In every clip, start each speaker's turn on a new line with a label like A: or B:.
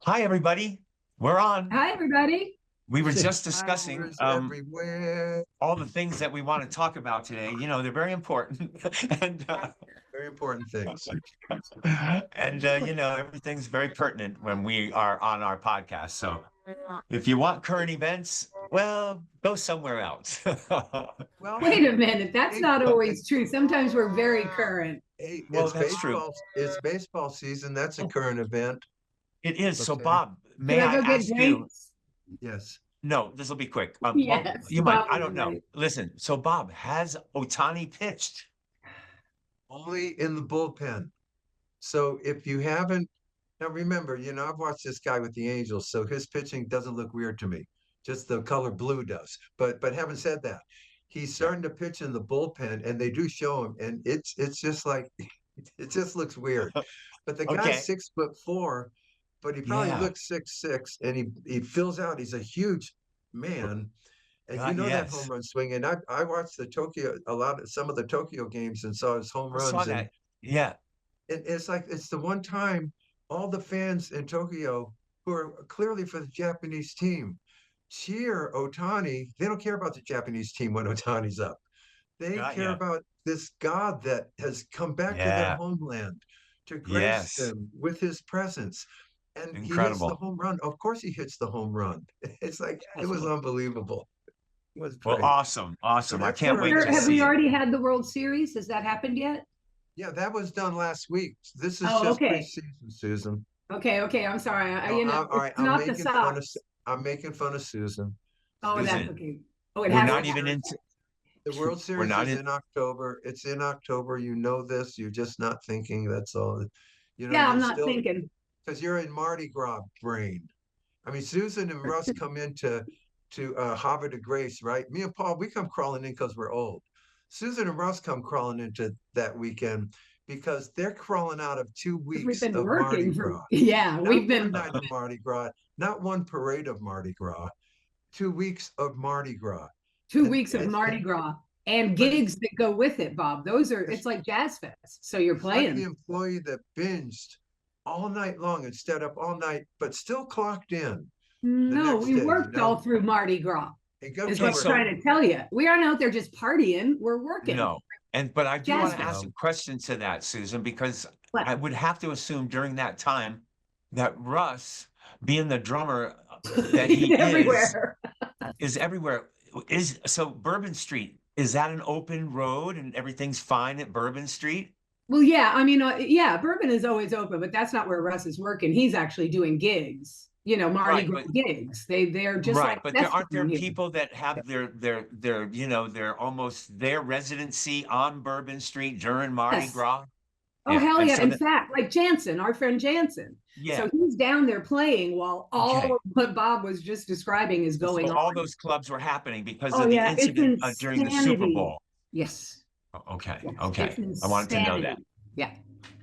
A: Hi, everybody. We're on.
B: Hi, everybody.
A: We were just discussing
C: Flowers everywhere.
A: all the things that we want to talk about today. They're very important. and
C: Very important things.
A: everything's very pertinent when we are on our podcast. So if you want current events, well, go somewhere else.
C: Well,
B: Wait a minute. That's
C: hey,
B: not always true. Sometimes we're very current.
C: hey,
A: Well,
C: it's
A: that's true.
C: baseball. It's baseball season. That's a current event.
A: It is. So,
C: Okay.
A: Bob,
B: Should
A: may
B: I
A: I
B: go get
A: ask you?
B: drinks?
C: Yes.
A: No, this will be quick. Well,
B: Yes,
A: you might. I
B: probably
A: don't know.
B: right.
A: Listen. So, Bob, has Otani pitched?
C: Only in the bullpen. So if you haven't, now remember, I've watched this guy with the Angels, so his pitching doesn't look weird to me. Just the color blue does. But having said that, he's
A: Yeah.
C: starting to pitch in the bullpen, and they do show him, and it's just like it just looks weird. But the guy's
A: Okay.
C: 6'4", but he probably
A: Yeah.
C: looks 6'6", and he fills out. He's a huge man, and
A: God,
C: that home
A: yes.
C: run swing. And I watched some of the Tokyo games and saw his home
A: I saw
C: runs, and
A: that. Yeah.
C: it's like it's the one time all the fans in Tokyo who are clearly for the Japanese team cheer Otani. They don't care about the Japanese team when Otani's up. They
A: God,
C: care
A: yeah.
C: about this god that has come back to their
A: Yeah.
C: homeland to grace
A: Yes.
C: them with his presence. And he hits the
A: Incredible.
C: home run. Of course, he hits the home run. It's like it was unbelievable. It was
A: Well,
C: great.
A: awesome.
C: So
A: Awesome. I
C: that's
A: can't wait to
B: Have we
A: see it.
B: already had the World Series? Has that happened yet?
C: Yeah, that was done last week. This is
B: Oh,
C: just
B: okay.
C: preseason, Susan.
B: Okay. I'm sorry.
C: No, all right.
B: It's not the Sox.
C: I'm making fun of Susan.
B: Oh, that's
A: Susan,
B: okay. Oh, it
A: we're
B: hasn't
A: not even
B: happened.
A: into,
C: The World
A: we're
C: Series
A: not
C: is
A: in.
C: in October. It's in October. You know this. You're just not thinking. That's all.
B: Yeah, I'm
C: You're
B: not
C: still
B: thinking.
C: because you're in Mardi Gras brain. I mean, Susan and Russ come into to Havre de Grace, right? Me and Paul, we come crawling in because we're old. Susan and Russ come crawling into that weekend because they're crawling out of 2
B: Because we've
C: weeks
B: been
C: of Mardi
B: working for,
C: Gras.
B: yeah,
C: Not
B: we've
C: one
B: been,
C: night of Mardi Gras, not one parade of Mardi Gras, 2 weeks of Mardi Gras.
B: 2 weeks of
C: It's
B: Mardi Gras and
C: but
B: gigs that go with it, Bob. It's
C: it's
B: like Jazz Fest. So you're
C: it's like the
B: playing.
C: employee that binged all night long and stayed up all night, but still clocked in the
B: No,
C: next
B: we
C: day,
B: worked all through Mardi Gras,
C: and go
B: is
C: to
A: Okay,
B: what I'm
C: work.
A: so
B: trying to tell you. We aren't out there just partying. We're working.
A: no. But I do want
B: Jazz
A: to ask
B: Fest.
A: a
C: No,
A: question to that, Susan, because
B: What?
A: I would have to assume during that time that Russ, being the drummer that he
B: Everywhere.
A: is everywhere. So Bourbon Street, is that an open road and everything's fine at Bourbon Street?
B: Well, yeah, I mean, yeah, Bourbon is always open, but that's not where Russ is working. He's actually doing gigs, Mardi
A: Right,
B: Gras
A: but
B: gigs. They're just
A: right,
B: like
A: but there
B: fest
A: aren't there
B: around here.
A: people that have their almost their residency on Bourbon Street during Mardi
B: Yes.
A: Gras?
B: Oh,
A: Yeah,
B: hell
A: and
B: yeah.
A: so
B: In
A: that
B: fact, like Jansen, our friend Jansen.
A: yeah,
B: So he's down there playing while all
A: okay.
B: of what Bob was just describing is going
A: So
B: on.
A: all those clubs were happening because
B: Oh,
A: of the
B: yeah. It's
A: incident during the Super
B: insanity.
A: Bowl.
B: Yes.
A: Okay,
B: Yes. It's
A: okay. I wanted to know that.
B: insanity. Yeah.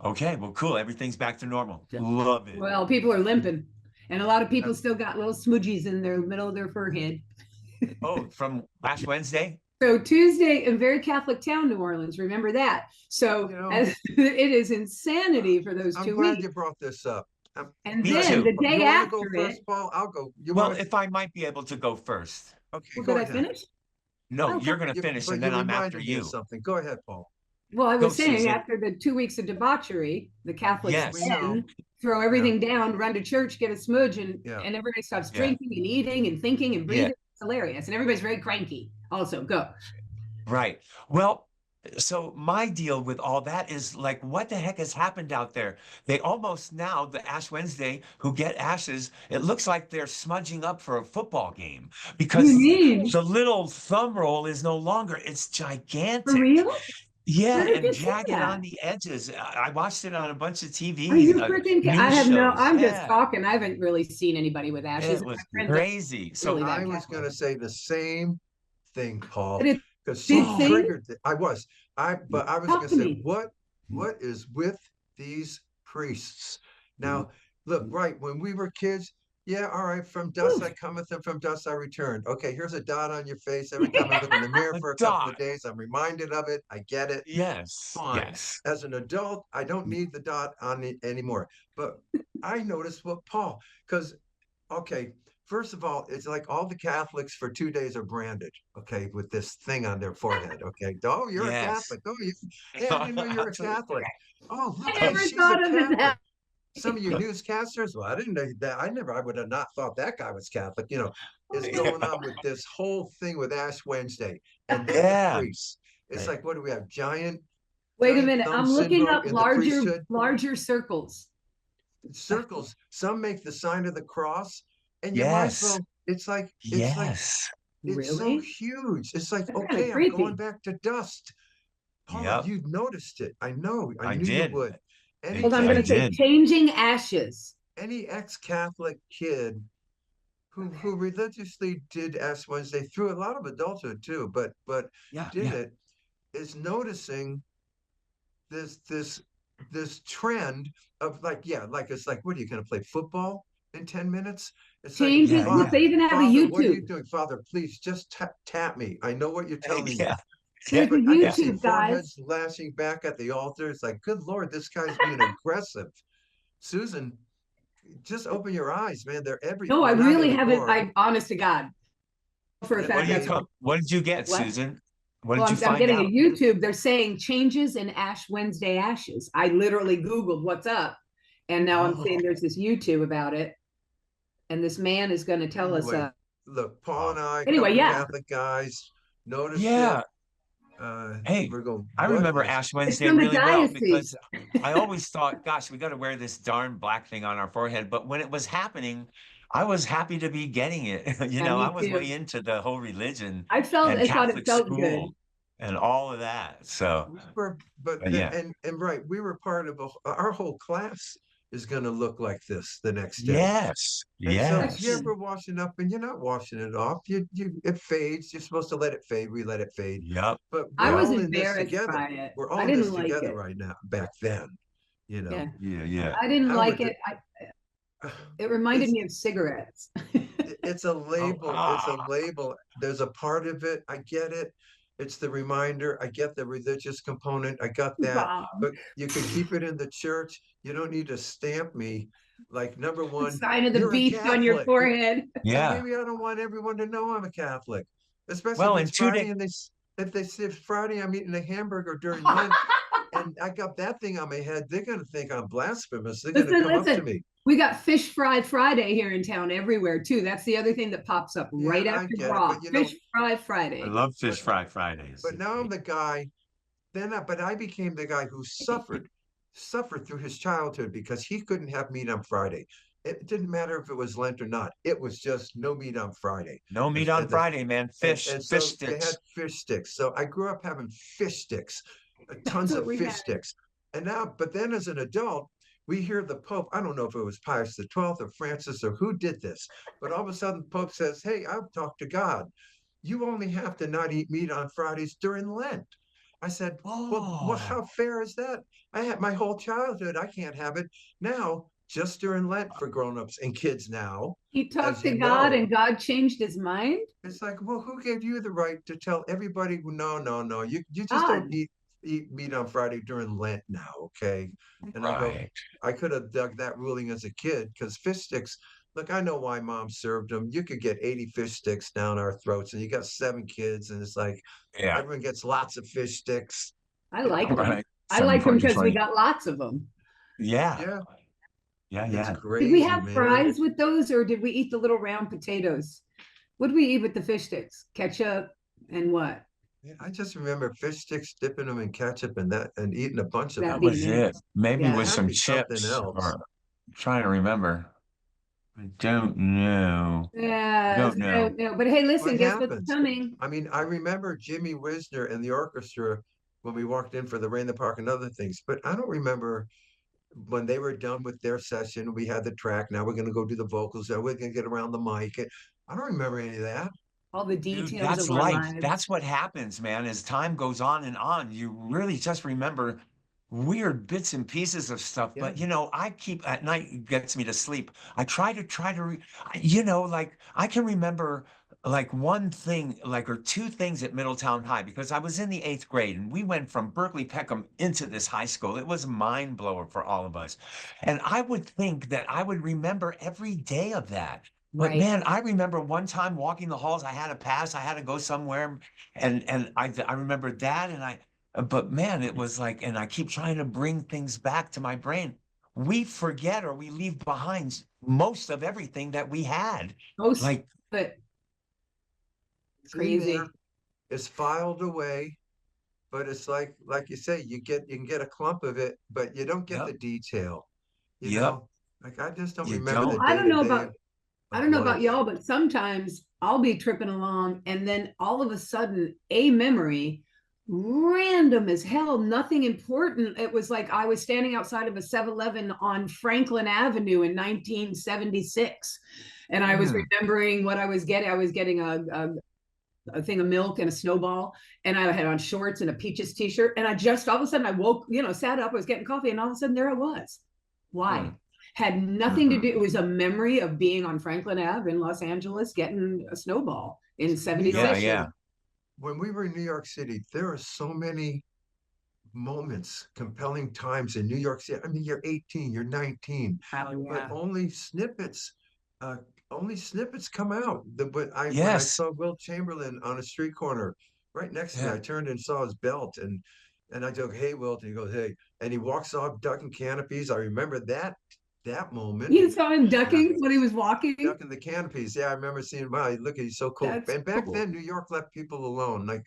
A: Okay, well, cool. Everything's back to normal.
B: Yeah.
A: Love it.
B: Well, people are limping. And a lot of people
C: that's
B: still got little smudgies in their middle of their forehead.
A: Oh, from last Wednesday?
B: So Tuesday in very Catholic town, New Orleans. Remember that. So
C: you know.
B: it is insanity for those
C: I'm
B: 2 weeks.
C: glad you brought this up.
B: And
A: Me
B: then
A: too.
B: the day
C: You want to go
B: after
C: first,
B: it,
C: Paul? I'll go. You
A: Well,
C: want to?
A: if I might be able to go first.
C: Okay,
B: well,
C: go
B: did I
C: ahead.
B: finish?
A: No,
B: Okay.
A: you're going to finish
C: But
A: and
C: you
A: then I'm after
C: reminded me of
A: you.
C: something. Go ahead, Paul.
B: Well, I
A: Go,
B: was saying
A: Susan.
B: after the 2 weeks of debauchery, the Catholics
C: We
A: Yes.
C: know.
B: then throw
C: Yeah,
B: everything down, run to church, get a smudge, and
C: yeah.
B: everybody stops
A: Yeah.
B: drinking and eating and thinking and
A: Yeah.
B: breathing. It's hilarious. And everybody's very cranky. Also, go.
A: Right. Well, so my deal with all that is like, what the heck has happened out there? They almost now, the Ash Wednesday, who get ashes, it looks like they're smudging up for a football game
B: What do you
A: because
B: mean?
A: the little thumb roll is no longer, it's
B: For
A: gigantic.
B: real?
A: Yeah,
B: Where did
A: and
B: you see
A: jagged on
B: that?
A: the edges. I watched it on a bunch of
B: Are
A: TV
B: you freaking? I
A: news
B: have no.
A: shows.
B: I'm just
A: Yeah,
B: talking. I haven't really seen anybody with ashes.
A: it
B: My
A: was
B: friends are
A: crazy.
B: really
A: So,
B: that
C: I was
B: Catholic.
C: going to say the same thing,
B: But
C: Paul,
B: it
C: because
B: did
C: she
A: oh,
B: things.
C: triggered it. But I was
B: Talk
C: going
B: to
C: to say,
B: me.
C: what is with these priests?
A: mhm,
C: Now, look, right when we were kids, Yeah, all right. From dust
B: Whew.
C: I cometh, and from dust I return. Okay, here's a dot on your face. Every time I look in the mirror
A: A
C: for a couple of
A: dot.
C: days, I'm reminded of it. I get it.
A: Yes.
C: Fine.
A: Yes.
C: As an adult, I don't need the dot on it anymore. But I noticed what Paul, because okay, first of all, it's like all the Catholics for 2 days are branded, okay, with this thing on their forehead. Okay. Oh, you're a
A: Yes.
C: Catholic. Oh, hey, I didn't know you're a
A: Absolutely.
C: Catholic. Oh,
B: I
C: look, hey,
B: never
C: she's a
B: thought of it
C: Catholic.
B: that
C: Some of you newscasters, well, I didn't know that. I would have not thought that guy was Catholic, is going on with this whole thing with Ash Wednesday. And then the
A: Yes.
C: priests. It's like, what do we have?
B: Wait a
C: Giant
B: minute.
C: thumb
B: I'm looking
C: syndrome
B: up
C: in the priesthood?
B: larger circles.
C: Circles. Some make the sign of the cross, and you might as
A: Yes.
C: well. It's like
A: Yes.
C: it's so
B: Really?
C: huge. It's like,
B: That's kind of
C: okay, I'm going
B: creepy.
C: back to dust. Paul,
A: Yep.
C: you noticed it. I know. I
A: I
C: knew you
A: did.
C: would. Any
B: Hold on, I'm
A: I
B: going to
C: kid,
B: say
A: did.
B: changing ashes.
C: any ex-Catholic kid who religiously did Ash Wednesday through a lot of adulthood too, but
A: Yeah.
C: did
A: Yeah.
C: it, is noticing this trend of like, yeah, like it's like, what are you going to play football in 10 minutes? It's like,
A: Yeah.
B: Changing. Look,
A: Yeah.
C: Father,
B: they even have a
C: Father, what are
B: YouTube.
C: you doing? Father, please just tap me. I know what you're telling me.
A: Yeah. Yeah.
B: There's a
C: But I can
A: Yeah.
C: see
B: YouTube, guys.
C: foreheads lashing back at the altar. It's like, good Lord, this guy's being aggressive. Susan, just open your eyes, man. They're
B: No, I
C: well, not
B: really haven't.
C: anymore.
B: I honest to God, for a
A: What
B: fact,
A: do you
B: that's
C: Hey,
A: come? What did you get,
B: what.
A: Susan? What
B: Well,
A: did you
B: I'm
A: find
B: getting a
A: out?
B: YouTube. They're saying changes in Ash Wednesday ashes. I literally Googled what's up, and now I'm
A: Oh.
B: seeing there's this YouTube about it, and this man is going to tell us.
C: anyway, look, Paul and
A: Wow.
C: I, a
B: Anyway,
C: couple of
B: yeah,
C: Catholic guys, noticed it.
A: Yeah. Hey,
C: We're going,
A: I
C: what
A: remember
C: is
A: Ash
B: it's
A: Wednesday
B: from the
A: really well because
B: diocese.
A: I always thought, gosh, we got to wear this darn black thing on our forehead. But when it was happening, I was happy to be getting it.
B: Yeah,
A: I
B: me
A: was way
B: too.
A: into the whole religion and
B: I thought it
A: Catholic
B: felt good.
A: school and all of that. So,
C: but
A: but yeah.
C: and right, we were part of our whole class is going to look like this the next day.
A: Yes.
C: And so if you're
A: Yes.
C: ever washing up and you're not washing it off, it fades. You're supposed to let it fade. We let it fade.
A: Yep.
C: But
B: I
C: we're
A: Yep.
B: was
C: all in this
B: embarrassed
C: together.
B: by it.
C: We're all
B: I
C: in this
B: didn't like
C: together
B: it.
C: right now. Back then, you
B: Yeah,
C: know.
A: Yeah. Yeah.
B: I didn't
C: Now we're
B: like
C: just
B: it. It reminded
C: it's
B: me of cigarettes.
C: it's a
A: Oh,
C: label. It's a
A: ah.
C: label. There's a part of it. I get it. It's the reminder. I get the religious component. I got that.
B: Bob,
C: But you could keep it in the church. You don't need to stamp me like, number
B: the
C: one,
B: sign of the
C: you're a
B: beast on your
C: Catholic.
B: forehead.
C: And
A: Yeah.
C: maybe I don't want everyone to know I'm a Catholic, especially if
A: Well, in
C: it's
A: 2 days.
C: Friday and if they say Friday I'm eating a hamburger during Lent and I got that thing on my head, they're gonna think I'm blasphemous. They're gonna
B: Listen,
C: come up to
B: listen.
C: me.
B: We got Fish Fry Friday here in town everywhere too. That's the other thing that pops up
C: Yeah,
B: right
C: I
B: after
C: get it,
B: Gras.
C: but
B: Fish Fry
A: I
B: Friday.
A: love Fish
C: but
A: Fry Fridays.
C: but now I'm the guy. But I became the guy who suffered through his childhood because he couldn't have meat on Friday. It didn't matter if it was Lent or not. It was just no meat on Friday.
A: No
C: And,
A: meat on
C: and the
A: Friday, man.
C: and
A: Fish,
C: and
A: fish
C: so they had
A: sticks.
C: fish sticks. So I grew up having fish sticks,
B: That's
C: tons
B: what
C: of
B: we
C: fish
B: had.
C: sticks. And now, but then as an adult, we hear the Pope. I don't know if it was Pius XII or Francis or who did this, but all of a sudden the Pope says, "Hey, I've talked to God. You only have to not eat meat on Fridays during Lent." I said, well,
A: Oh,
C: how fair is that? I had my whole childhood. I can't have it now, just during Lent for grown-ups and kids now,
B: He
C: as
B: talked to
C: you
B: God
C: know.
B: and God changed his mind.
C: It's like, well, who gave you the right to tell everybody, no, no, no, you just don't
B: God.
C: eat meat on Friday during Lent now, okay? And I go,
A: right.
C: I could have dug that ruling as a kid because fish sticks, look, I know why mom served them. You could get 80 fish sticks down our throats, and you got 7 kids, and it's like
A: Yeah.
C: everyone gets lots of fish sticks,
B: I
C: you
B: liked
C: know.
B: them.
A: Right.
B: I
A: Seven
B: liked them
A: forty
B: because we
A: twenty.
B: got lots of them.
A: Yeah.
C: Yeah,
A: Yeah.
C: it's
A: Yeah.
B: Did we
C: crazy,
B: have
C: man.
B: fries with those or did we eat the little round potatoes? What did we eat with the fish sticks? Ketchup and what?
C: Yeah, I just remember fish sticks, dipping them in ketchup and eating a bunch of
B: That
A: That
C: them.
A: was
B: being it.
A: it. Maybe
B: Yeah.
A: with
C: Had to
A: some
C: be something
A: chips
C: else.
A: or I'm trying to remember. I don't know.
B: Yes,
A: Don't
B: I
A: know.
B: don't know. But hey,
C: What
B: listen, guess what's
C: happens?
B: coming?
C: I mean, I remember Jimmy Wisner and the orchestra when we walked in for the Rain in the Park and other things, but I don't remember when they were done with their session. We had the track. Now we're going to go do the vocals. Now we're going to get around the mic. I don't remember any of that.
B: All the
A: Dude,
B: details
A: that's
B: of our
A: life.
B: lives.
A: That's what happens, man. As time goes on and on, you really just remember weird bits and pieces of stuff, but you know, I keep at night it gets me to sleep. I try to you know, like I can remember like one thing, like or two things at Middletown High because I was in the 8th grade and we went from Berkeley Peckham into this high school. It was a mind blower for all of us. And I would think that I would remember every day of that. But
B: Right.
A: man, I remember one time walking the halls, I had a pass, I had to go somewhere, and I remember that, and but man, it was like, and I keep trying to bring things back to my brain. We forget or we leave behind most of everything that we had.
B: Most,
A: Like,
B: but
C: It's in
B: crazy.
C: there. It's filed away, but it's like you say, you can get a clump of it, but you don't get the
A: yep,
C: detail. You
A: yep,
C: know, like I just don't
A: you
C: remember the
A: don't.
B: I
C: day
B: don't
C: to
B: know
C: day
B: about I
C: of
B: don't know about
C: life.
B: y'all, but sometimes I'll be tripping along and then all of a sudden a memory, random as hell, nothing important. It was like I was standing outside of a 7-Eleven on Franklin Avenue in 1976. And I was
A: Hmm.
B: remembering what I was getting. I was getting a thing of milk and a snowball, and I had on shorts and a Peaches t-shirt. And I just all of a sudden I woke, sat up, I was getting coffee, and all of a sudden there I was. Why?
A: Hmm.
B: Had nothing to do. It was a memory of being on Franklin Ave in Los Angeles getting a snowball in
C: New York
A: Yeah,
B: 76.
A: yeah,
C: City, when we were in New York City, there are so many moments, compelling times in New York City. I mean, you're 18, you're 19,
B: Oh
C: but
B: yeah.
C: uh, only snippets come out. But when I
A: yes,
C: saw Will Chamberlain on a street corner right next to me,
A: yeah.
C: I turned and saw his belt, and I go, "Hey, Wilt," and he goes, "Hey," and he walks off ducking canopies. I remember that moment.
B: You saw him
C: And I
B: ducking when he was walking.
C: ducking the canopies. Yeah, I remember seeing, wow, look, he's so cool.
B: That's
C: And back
B: cool.
C: then, New York left people alone. Like,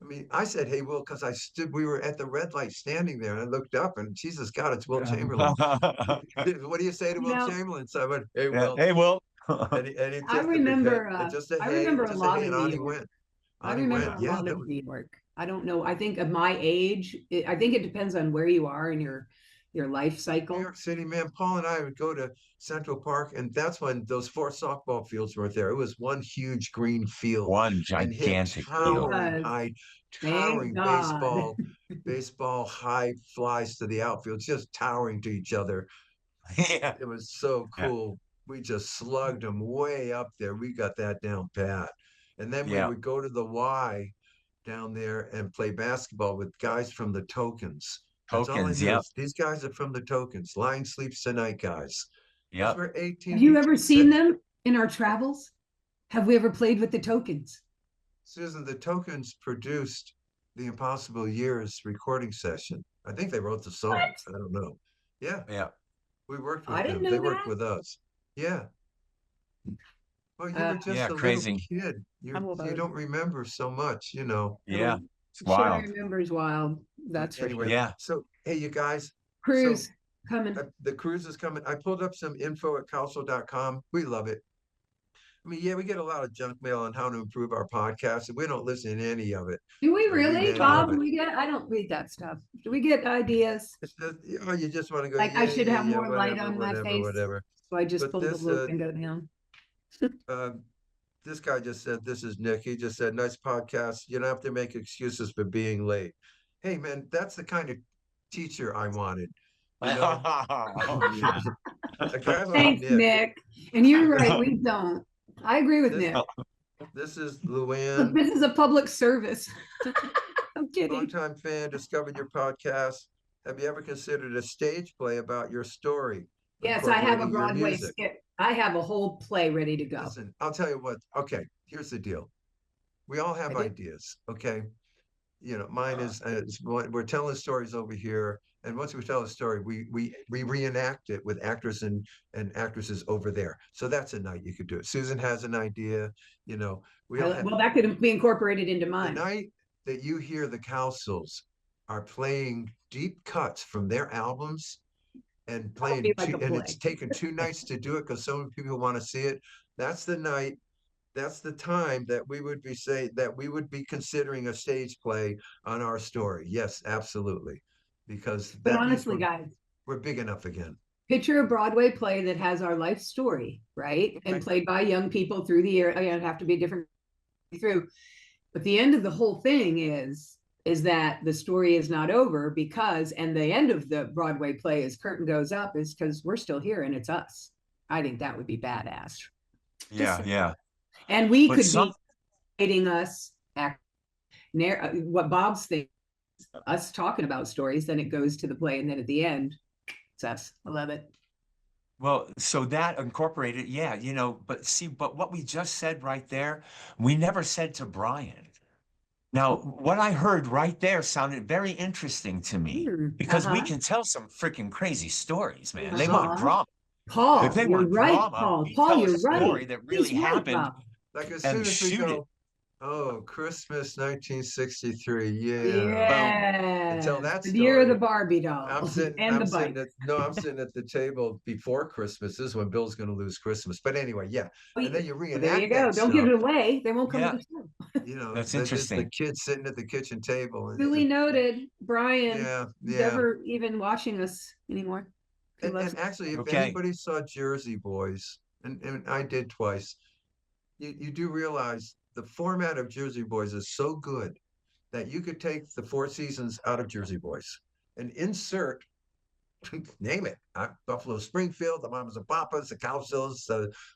C: I mean, I said, "Hey, Will," because we were at the red light standing there, and I looked up, and Jesus God, it's Will Chamberlain. What do you say to
B: You
C: Will
B: know,
C: Chamberlain? So I went, "Hey,
A: Yeah.
C: Will,"
A: Hey, Will.
C: and he
B: I
C: just a big head,
B: remember
C: just a
B: I
C: hey,
B: remember a
C: just a
B: lot
C: hey,
B: of
C: and
B: New
C: on he
B: York.
C: went.
B: I
C: On he
B: remember
C: went.
B: a
C: Yeah,
B: lot
C: that
B: of
C: was
B: New York. I don't know. I think at my age, I think it depends on where you are in your life
C: New
B: cycle.
C: York City, man. Paul and I would go to Central Park, and that's when those 4 softball fields weren't there. It was one huge green field
A: One
C: and hit
A: gigantic field.
C: towering
B: Because
C: high,
B: thank
C: towering
B: God.
C: baseball high flies to the outfield, just towering to each other.
A: Yeah,
C: It was so
A: yeah,
C: cool. We just slugged them way up there. We got that down pat. And then we
A: yeah.
C: would go to the Y down there and play basketball with guys from the Tokens. That's all I
A: Tokens.
C: knew
A: Yep,
C: is these guys are from the Tokens. Line sleeps tonight, guys. Because
A: yep.
C: we're
B: Have
C: 18,
B: you
C: we
B: ever
C: said,
B: seen them in our travels? Have we ever played with the Tokens?
C: Susan, the Tokens produced the Impossible Years recording session. I think they wrote the
B: What?
C: songs. I don't know. Yeah,
A: Yeah.
C: we worked
B: I
C: with
B: didn't
C: them. They
B: know
C: worked
B: that.
C: with us. Yeah. Well, you
B: Uh,
C: were just
A: Yeah.
C: a little
A: Crazy.
C: kid.
B: I'm
C: You
B: about
C: don't remember so much.
B: I
A: Yeah.
B: don't.
A: It's
B: Short I
A: wild.
B: remember is wild.
C: But
B: That's for
C: anyway,
B: sure.
A: Yeah.
C: so hey, you guys. So
B: Cruise coming.
C: the cruise is coming. I pulled up some info at Cowsill.com. We love it. I mean, yeah, we get a lot of junk mail on how to improve our podcast, and we don't listen to any of it
B: Do we
C: or read
B: really,
C: any
B: Bob?
C: of
B: Do
C: it.
B: we get? I don't read that stuff. Do we get ideas?
C: It's just, you just want to go,
B: Like I
C: yeah,
B: should
C: yeah,
B: have
C: yeah,
B: more light
C: whatever,
B: on my
C: whatever,
B: face.
C: whatever.
B: So I just
C: But
B: pulled the loop and go down.
C: uh, this guy just said, this is Nick. He just said, nice podcast. You don't have to make excuses for being late. Hey, man, that's the kind of teacher I wanted. You know,
A: Oh, yeah.
C: a guy like
B: Thanks,
C: Nick.
B: Nick. And you're
C: This
B: right, we don't. I agree with
C: this
B: Nick.
C: this is
B: Look,
C: Luann,
B: this is a public service. I'm kidding.
C: longtime fan, discovered your podcast. Have you ever considered a stage play about your story,
B: Yes, I have a
C: incorporating your
B: Broadway
C: music?
B: skit. I have a whole play ready to go.
C: Listen, I'll tell you what. Okay, here's the deal. We all
B: I
C: have
B: do.
C: ideas. Okay, mine we're telling stories over here, and once we tell a story, we reenact it with actors and actresses over there. So that's a night you could do it. Susan has an idea. We all have
B: Well, that could be incorporated into
C: the
B: mine.
C: night that you hear the Cowsills are playing deep cuts from their albums and
B: That'll be
C: playing
B: like
C: two,
B: a
C: and
B: play.
C: it's taken 2 nights to do it because so many people want to see it. That's the night. That's the time that we would be considering a stage play on our story. Yes, absolutely, because
B: But
C: that means
B: honestly, guys,
C: we're big enough again.
B: picture a Broadway play that has our life story, right? And played by young people through the year. It'd have to be different through. But the end of the whole thing is is that the story is not over because, and the end of the Broadway play as curtain goes up is because we're still here and it's us. I think that would be badass.
A: Yeah, yeah.
B: And we
A: But
B: could
A: some,
B: be creating us what Bob's thinking, us talking about stories, then it goes to the play, and then at the end, it's us. I love it.
A: well, so that incorporated, yeah, but see, but what we just said right there, we never said to Brian. Now, what I heard right there sounded very interesting to me because we
B: Uh-huh.
A: can tell some freaking crazy stories, man. They want
B: Uh-huh.
A: drama. If
B: Paul,
A: they
B: you're
A: want
B: right,
A: drama,
B: Paul.
A: we
B: Paul,
A: tell a
B: you're right.
A: story that
B: He's
A: really
B: right,
A: happened
B: Bob.
C: Like as soon
A: and
C: as we
A: shoot it.
C: go, oh, Christmas 1963, yeah.
A: Boom.
C: And tell
B: Yeah.
C: that
B: The year of the
C: story.
B: Barbie doll and the bike.
C: I'm sitting at the table before Christmas. This is when Bill's going to lose Christmas. But anyway, yeah. And then you
B: Well, there you
C: reenact
B: go.
C: that
B: Don't give
C: stuff.
B: it away. They won't come to
A: Yeah,
B: the show.
A: that's
C: There's the
A: interesting.
C: kids sitting at the kitchen table.
B: Duly noted, Brian.
C: Yeah, yeah.
B: Never even watching us anymore.
C: And actually, if
A: Okay.
C: anybody saw Jersey Boys, and I did twice, you do realize the format of Jersey Boys is so good that you could take the four seasons out of Jersey Boys and insert, name it, Buffalo Springfield, the Mamas and Papas, the Cowsills,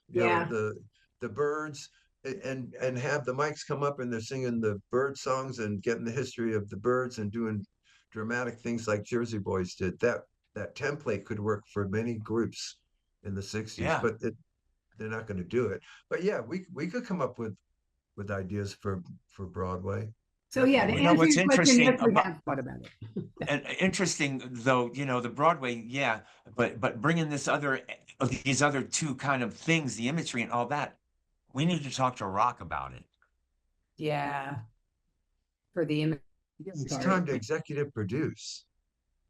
B: Yeah.
C: the Birds, and have the mics come up and they're singing the bird songs and getting the history of the birds and doing dramatic things like Jersey Boys did. That template could work for many groups in the 60s,
A: Yeah.
C: but they're not going to do it. But yeah, we could come up with ideas for Broadway.
B: So yeah, to
C: Definitely.
B: answer
A: what's
B: your question,
A: interesting
B: yes, we
A: about
B: have thought about it.
A: and interesting though, the Broadway, yeah, but bringing these other two kind of things, the imagery and all that, we need to talk to Rock about it.
B: Yeah. For the image.
C: It's time to executive produce.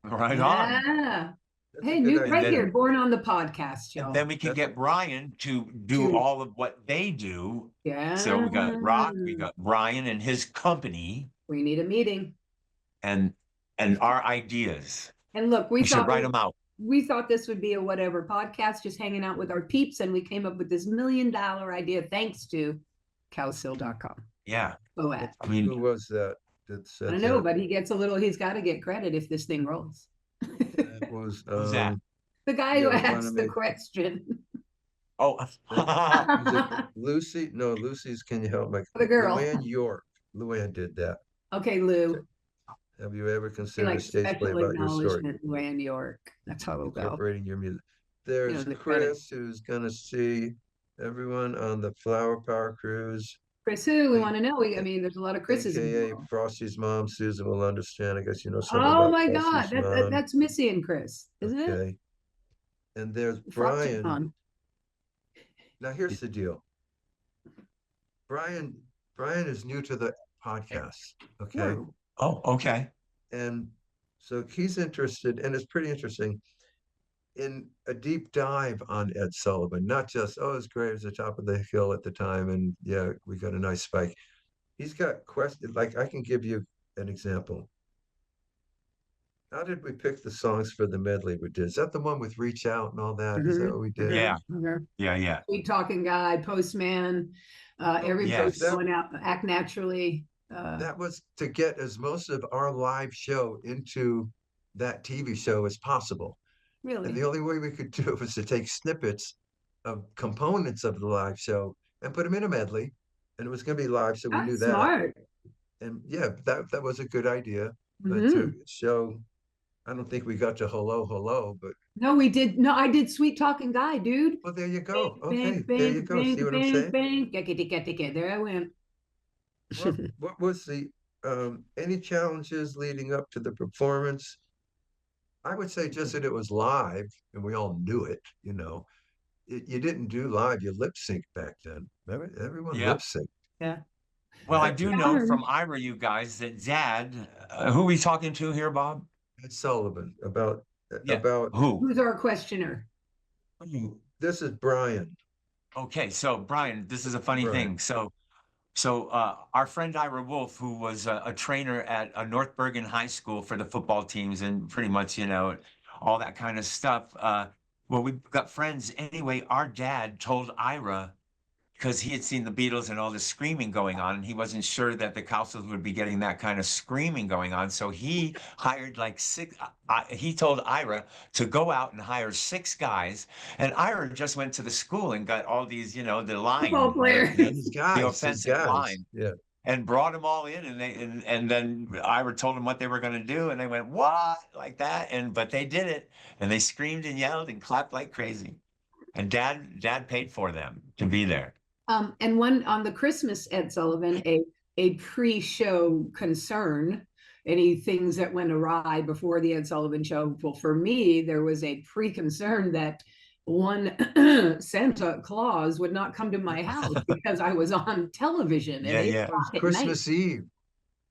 A: Right on.
B: Yeah.
C: That's
B: Hey,
C: a good
B: new right
C: idea.
B: here, born on the podcast, y'all.
A: And then we can get Brian to do all of what they do.
B: Yeah.
A: So we got Rock, we got Brian and his company
B: We need a meeting.
A: and our ideas.
B: And look,
A: We should write them out.
B: we thought this would be a whatever podcast, just hanging out with our peeps, and we came up with this $1 million idea thanks to cowsill.com.
A: Yeah.
B: Oh, I
A: I mean,
C: Who was that said
B: don't know,
C: that?
B: but he's got to get credit if this thing rolls.
C: That was
A: who's that?
B: The guy who
C: Yeah,
B: asked the
C: me.
B: question.
A: Oh,
C: Was it Lucy? No, Lucy's Can You Help Me?
B: The girl.
C: Luann York. Luann did that.
B: Okay, Lou.
C: Have you ever
B: Be
C: considered a
B: like
C: stage play
B: special
C: about your story?
B: acknowledgement, Luann York. That's how it'll go.
C: Incorporating your music. There's
B: the
C: Chris who's gonna see everyone on the Flower Power Cruise,
B: Chris, who we want to know? I mean, there's a lot of Chris's.
C: aka
B: involved.
C: Frosty's mom. Susan will understand. I guess you know something
B: Oh
C: about
B: my God,
C: Frosty's mom.
B: that's Missy and Chris, isn't it?
C: Okay. And there's
B: Frosted
C: Brian.
B: on.
C: Now here's the deal. Brian is new to the podcast. Okay.
A: oh, okay.
C: And so he's interested, and it's pretty interesting, in a deep dive on Ed Sullivan, not just, oh, it's great, it was the top of the hill at the time, and yeah, we got a nice spike. He's got questions, like I can give you an example. How did we pick the songs for the medley we did? Is that the one with Reach Out and all that? Is that what we did?
A: Yeah.
B: Okay.
A: Yeah.
B: Sweet talking guy, postman, every
C: yes,
B: post
C: that-
B: going out, act naturally.
C: That was to get as most of our live show into that TV show as possible. And
B: Really?
C: the only way we could do it was to take snippets of components of the live show and put them in a medley. And it was going to be live, so we knew
B: That's
C: that.
B: smart.
C: And yeah, that was a good idea
B: Mhm.
C: to show. I don't think we got to hello, but
B: No, we did. No, I did sweet talking guy, dude.
C: well, there you go.
B: Bang,
C: Okay,
B: bang,
C: there you go.
B: bang,
C: See what I'm
B: bang,
C: saying?
B: bang. Get. There I went.
C: What was the any challenges leading up to the performance? I would say just that it was live and we all knew it, you know. You didn't do live, you lip sync back then. Everyone
A: Yeah.
C: lip sync.
B: Yeah.
A: Well, I
B: That's
A: do know
B: challenge.
A: from Ira, you guys, that Dad, who are we talking to here, Bob?
C: Ed Sullivan about
A: Yeah. Who?
B: Who's our questioner?
C: this is Brian.
A: Okay, so Brian, this is a funny
C: Brian.
A: thing. So our friend Ira Wolf, who was a trainer at North Bergen High School for the football teams and pretty much, all that kind of stuff. Well, we've got friends. Anyway, our dad told Ira, because he had seen the Beatles and all the screaming going on, and he wasn't sure that the Cowsills would be getting that kind of screaming going on. So he hired like six. He told Ira to go out and hire 6 guys, and Ira just went to the school and got all these, you know, the
B: Football
A: line,
B: player.
C: These
A: the
C: guys, these
A: offensive
C: guys.
A: line,
C: Yeah.
A: and brought them all in, and and then Ira told them what they were going to do, and they went what like that, and but they did it, and they screamed and yelled and clapped like crazy, and Dad paid for them to be there.
B: And one on the Christmas Ed Sullivan, a pre-show concern, any things that went awry before the Ed Sullivan show. Well, for me, there was a pre-concern that one Santa Claus would not come to my house because I was on television at
A: Yeah,
B: 8
A: yeah.
C: It was
B: o'clock at night.
C: Christmas Eve.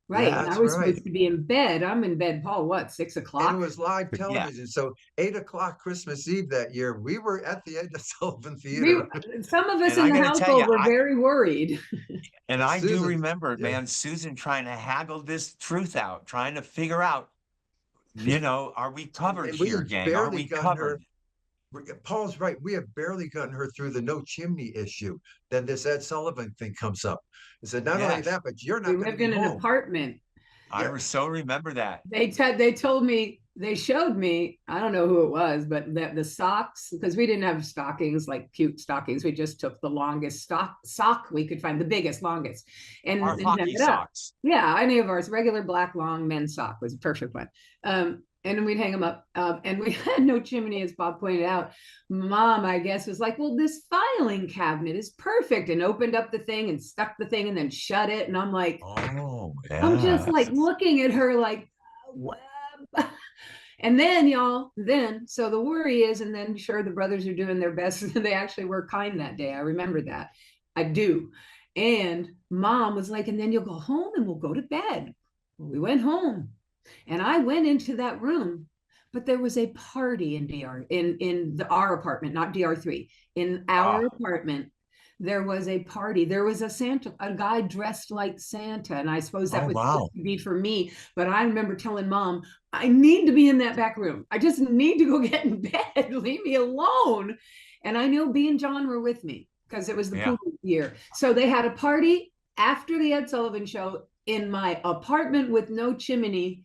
B: Right.
C: Yeah,
B: And I
C: that's
B: was
C: right.
B: supposed to be in bed. I'm in bed, Paul, what, 6
C: And it
B: o'clock?
C: was live
A: Yeah.
C: television. So 8 o'clock Christmas Eve that year, we were at the Ed Sullivan
B: We,
C: Theater.
B: some of us
A: And
B: in
A: I
B: the
A: gotta tell
B: household
A: you,
B: were very worried.
A: and I do
C: Susan,
A: remember,
C: yeah.
A: man, Susan trying to haggle this truth out, trying to figure out, you know, are we covered
C: And we
A: here,
C: had
A: gang? Are
C: barely
A: we
C: gotten
A: covered?
C: Paul's right. We have barely gotten her through the no chimney issue. Then this Ed Sullivan thing comes up. He said, not only
A: Yes.
C: that, but you're
B: We
C: not going to
B: lived
C: be
B: in an
C: home.
B: apartment.
A: I so remember that.
B: They told me, they showed me, I don't know who it was, but that the socks, because we didn't have stockings, like cute stockings. We just took the longest sock we could find, the biggest, longest, and
A: Our
B: hung
A: hockey
B: it up.
A: socks.
B: Yeah, any of ours, regular black long men's sock was a perfect one. And we'd hang them up. And we had no chimney, as Bob pointed out. Mom, I guess, was like, well, this filing cabinet is perfect, and opened up the thing and stuck the thing and then shut it. And I'm like,
A: Oh,
B: I'm just
A: yeah.
B: like looking at her like, what? And then y'all, so the worry is, and then sure, the brothers are doing their best. They actually were kind that day. I remember that. I do. And Mom was like, and then you'll go home and we'll go to bed. Well, we went home and I went into that room, but there was a party in our apartment, not DR3, in our apartment. There was a party. There was a guy dressed like Santa. And I suppose that was supposed to be for me. But I remember telling Mom, I need to be in that back room. I just need to go get in bed. Leave me alone. And I know B and John were with me because it was the pool year. So they had a party after the Ed Sullivan show in my apartment with no chimney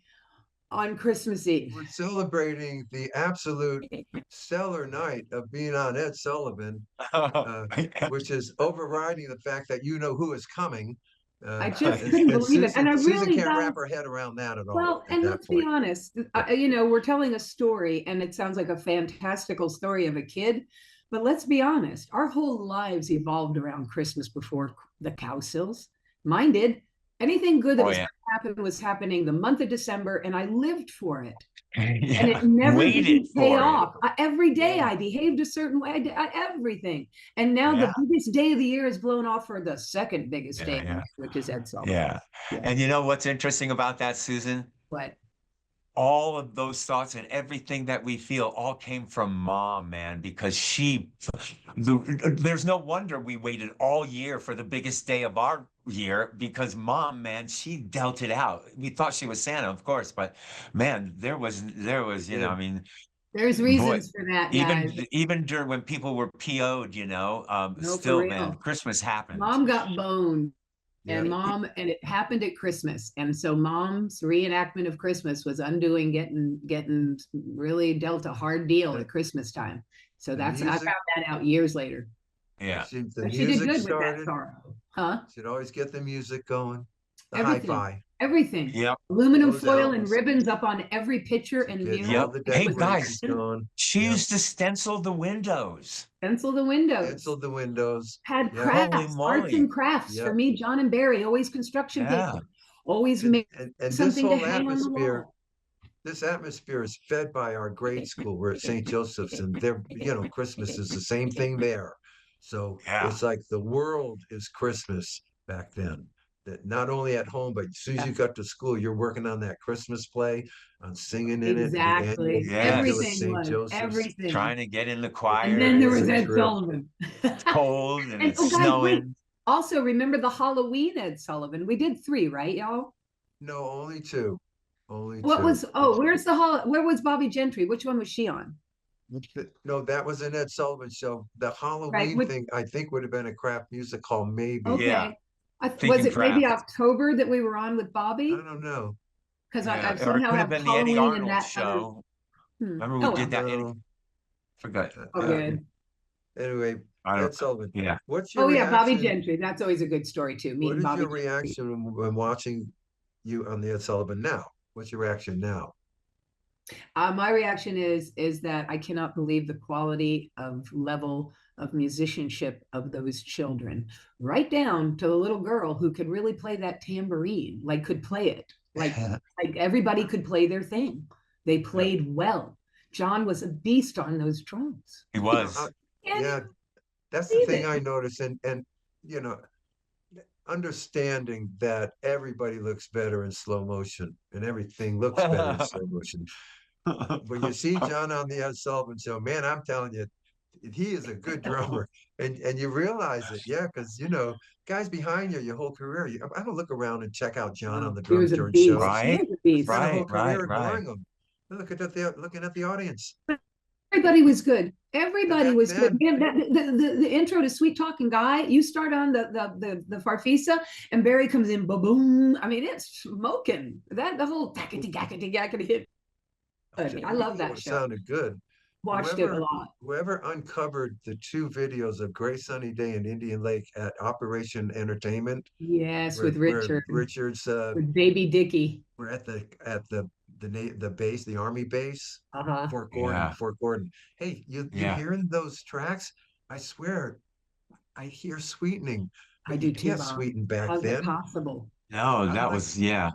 B: on Christmas Eve.
C: We're celebrating the absolute stellar night of being on Ed Sullivan, which is overriding the fact that you know who is coming.
B: I just couldn't believe it. And I
C: Susan
B: really
C: can't
B: got,
C: wrap her head around that at all.
B: well, and let's be honest, you know, we're telling a story and it sounds like a fantastical story of a kid, but let's be honest, our whole lives evolved around Christmas before the Cowsills. Mine did. Anything good that was happening the month of December, and I lived for it.
A: Yeah.
B: And it never did pay
A: it.
B: off. Every day I behaved a certain way, everything. And now the biggest day of the year is blown off for the second biggest day, which is Ed Sullivan.
A: Yeah. And you know what's interesting about that, Susan?
B: What?
A: All of those thoughts and everything that we feel all came from Mom, man, because there's no wonder we waited all year for the biggest day of our year, because Mom, man, she dealt it out. We thought she was Santa, of course, but man, there was, you know, I mean,
B: there's reasons for that, guys.
A: Even during when people were PO'd, you know,
B: No,
A: still, man, Christmas happened.
B: Mom got boned. And and it happened at Christmas. And so Mom's reenactment of Christmas was undoing getting really dealt a hard deal at Christmas time. So I found that out years later.
A: Yeah.
B: She did good with that sorrow. Huh?
C: She'd always get the music going. The
B: Everything.
C: hi-fi.
B: Everything.
A: Yep.
B: Aluminum foil and ribbons up on every picture and mural.
A: Hey guys, she used to stencil the windows.
B: Stencil the windows.
C: Stencil the windows.
B: Had crafts, arts and crafts for me, John and Barry. Always construction paper. Always make something to hang on the wall.
C: This atmosphere is fed by our grade school. We're at St. Joseph's, and they're, you know, Christmas is the same thing there. So it's like the world is Christmas back then. That not only at home, but as soon as you got to school, you're working on that Christmas play, on singing in it.
B: Exactly. Everything was. Everything.
A: Trying to get in the choir.
B: And then there was Ed Sullivan.
A: It's cold and it's snowing.
B: Also, remember the Halloween Ed Sullivan? We did 3, right, y'all?
C: No, only 2. Only 2.
B: What was? Oh, where was Bobby Gentry? Which one was she on?
C: No, that was an Ed Sullivan show. The
B: Right.
C: Halloween thing, I think, would have been a crap music hall, maybe.
A: Yeah,
B: Okay. Was
A: thinking
B: it maybe
A: craft.
B: October that we were on with
C: I
B: Bobby?
C: don't know.
B: Because I
A: Yeah, or it
B: somehow
A: could have
B: have
A: been the Eddie
B: Halloween and
A: Arnold
B: that other.
A: show. Remember we
B: Oh
A: did
B: well.
A: that Eddie?
C: No.
A: Forgot.
B: Oh good.
C: Anyway,
A: I
C: Ed
A: don't.
C: Sullivan,
A: Yeah.
C: what's your
B: Oh yeah, Bobby
C: reaction?
B: Gentry. That's always a good story too.
C: What
B: Meeting
C: is
B: Bobby
C: your
B: Gentry.
C: reaction when watching you on the Ed Sullivan now? What's your reaction now?
B: My reaction is that I cannot believe the quality of level of musicianship of those children, right down to the little girl who could really play that tambourine, like could play it, like everybody could play their thing. They
C: Yeah.
B: played well. John was a beast on those drums.
A: He
C: You know,
A: was.
B: Can't
C: yeah,
B: even
C: that's the
B: believe
C: thing
B: it.
C: I notice, and you know, understanding that everybody looks better in slow motion, and everything looks better in slow motion. When you see John on the Ed Sullivan show, man, I'm telling you, he is a good drummer, and you realize it, yeah, because guys behind you your whole career. I don't look around and check out John on
B: Oh,
C: the
B: he
C: drums
B: was a
C: during
B: beast.
C: shows.
B: He
A: Right,
B: is a beast.
C: Spent a whole
A: right,
C: career
A: right, right.
C: ignoring them. Looking at the audience.
B: Everybody was good.
C: And
B: Everybody
C: back
B: was good.
C: then,
B: Man, the intro to Sweet Talking Guy, you start on the Farfisa and Barry comes in, boom. I mean, it's smoking. That the whole gackety gackety gackety hit. I love that
C: it
B: show.
C: sounded good.
B: Watched it a lot.
C: Whoever uncovered the two videos of Gray Sunny Day and Indian Lake at Operation Entertainment,
B: Yes, with
C: where
B: Richard,
C: Richards
B: with Baby Dickie.
C: were at the base, the army base,
B: Uh-huh.
A: Yeah,
C: Fort Gordon. Hey, you
A: yeah.
C: hearing those tracks? I swear, I hear sweetening,
B: I
C: but you
B: do too,
C: can't
B: Bob.
C: sweeten back
B: How's it
C: then.
B: possible?
A: No,
C: I'm
A: that
C: like,
A: was yeah.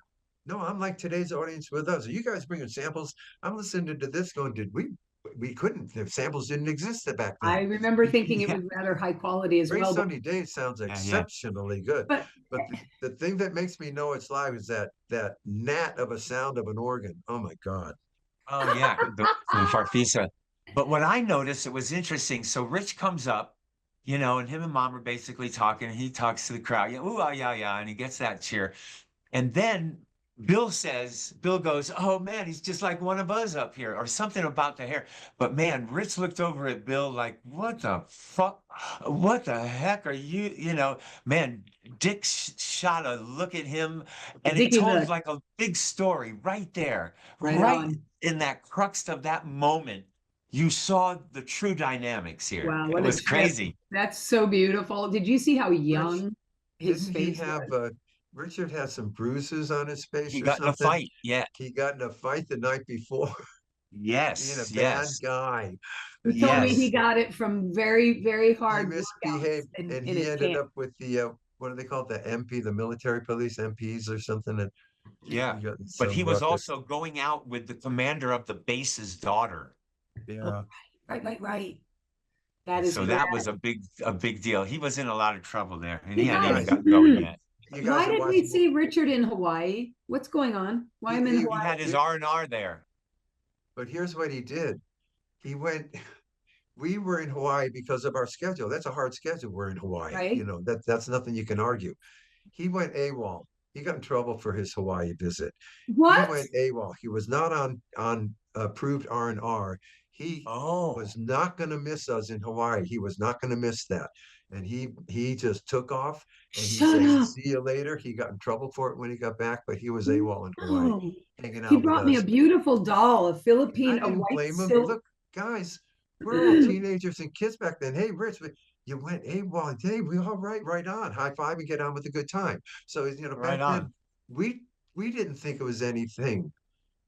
C: no, I'm like today's audience with us. Are you guys bringing samples? I'm listening to this going, did we couldn't, the samples didn't exist back
B: I
C: then.
B: remember thinking it
A: Yeah,
B: was rather high quality as
C: Gray
B: well,
C: Sunny Day sounds
A: yeah, yeah.
C: exceptionally good.
B: but
C: But the thing that makes me know it's live is that gnat of a sound of an organ. Oh my God.
A: Oh yeah, the Farfisa. But what I noticed, it was interesting. So Rich comes up, and him and Mom are basically talking. And he talks to the crowd, yeah, ooh, ah, yeah, yeah, and he gets that cheer. And then Bill goes, oh man, he's just like one of us up here, or something about the hair. But man, Rich looked over at Bill like, what the fuck? What the heck are you? Man, Dick shot a look at him, and it
B: Dickie
A: told
B: look
A: like a big story right there,
B: right
A: right
B: on.
A: in that crux of that moment. You saw the true dynamics here.
B: Wow,
A: It
B: what a
A: was
B: trip.
A: crazy.
B: That's so beautiful. Did you see how
C: Rich,
B: young his
C: didn't he
B: face
C: have
B: was?
C: Richard had some bruises on his face
A: He
C: or
A: got in a
C: something?
A: fight. Yeah.
C: He got in a fight the night before, being a
A: Yes.
C: bad
A: Yes.
C: guy.
B: He
C: And he
B: told me he
A: Yes.
B: got it from very, very
C: he
B: hard workouts
C: misbehaved and
B: in
C: he
B: his
C: ended
B: camp.
C: up with the what do they call it? The MP, the military police MPs or something. And
A: Yeah.
C: he got in
A: But
C: some
A: he was
C: ruckus.
A: also going out with the commander of the base's daughter.
B: Oh,
C: Yeah.
B: right. That is
A: So that
B: correct.
A: was a big deal. He was in a lot of trouble there, and
B: Hey
A: he hadn't even
B: guys,
C: Guys,
A: gotten going yet.
C: you
B: why
C: guys are
B: did we
C: watching.
B: see Richard in Hawaii? What's going on? Why am I in
C: He,
A: He had his
B: Hawaii?
A: R&R there.
C: but here's what he did. He went. We were in Hawaii because of our schedule. That's a hard schedule. We're in Hawaii.
B: Right?
C: That's nothing you can argue. He went AWOL. He got in trouble for his Hawaii visit. He
B: What?
C: went AWOL. He was not on approved R&R. He
A: Oh,
C: was not going to miss us in Hawaii. He was not going to miss that. And he just took off and he
B: Shut
C: said,
B: up.
C: see you later. He got in trouble for it when he got back, but he was AWOL in Hawaii,
B: No.
C: hanging
B: He
C: out with
B: brought me a
C: us.
B: beautiful doll, a
C: I
B: Philippine, a
C: didn't
B: white
C: blame him.
B: silk.
C: Look, guys, we're all teenagers and kids back then. Hey, Rich, you went AWOL. Hey, we all right on. High five and get on with a good time. So,
A: right
C: back then
A: on.
C: we didn't think it was anything,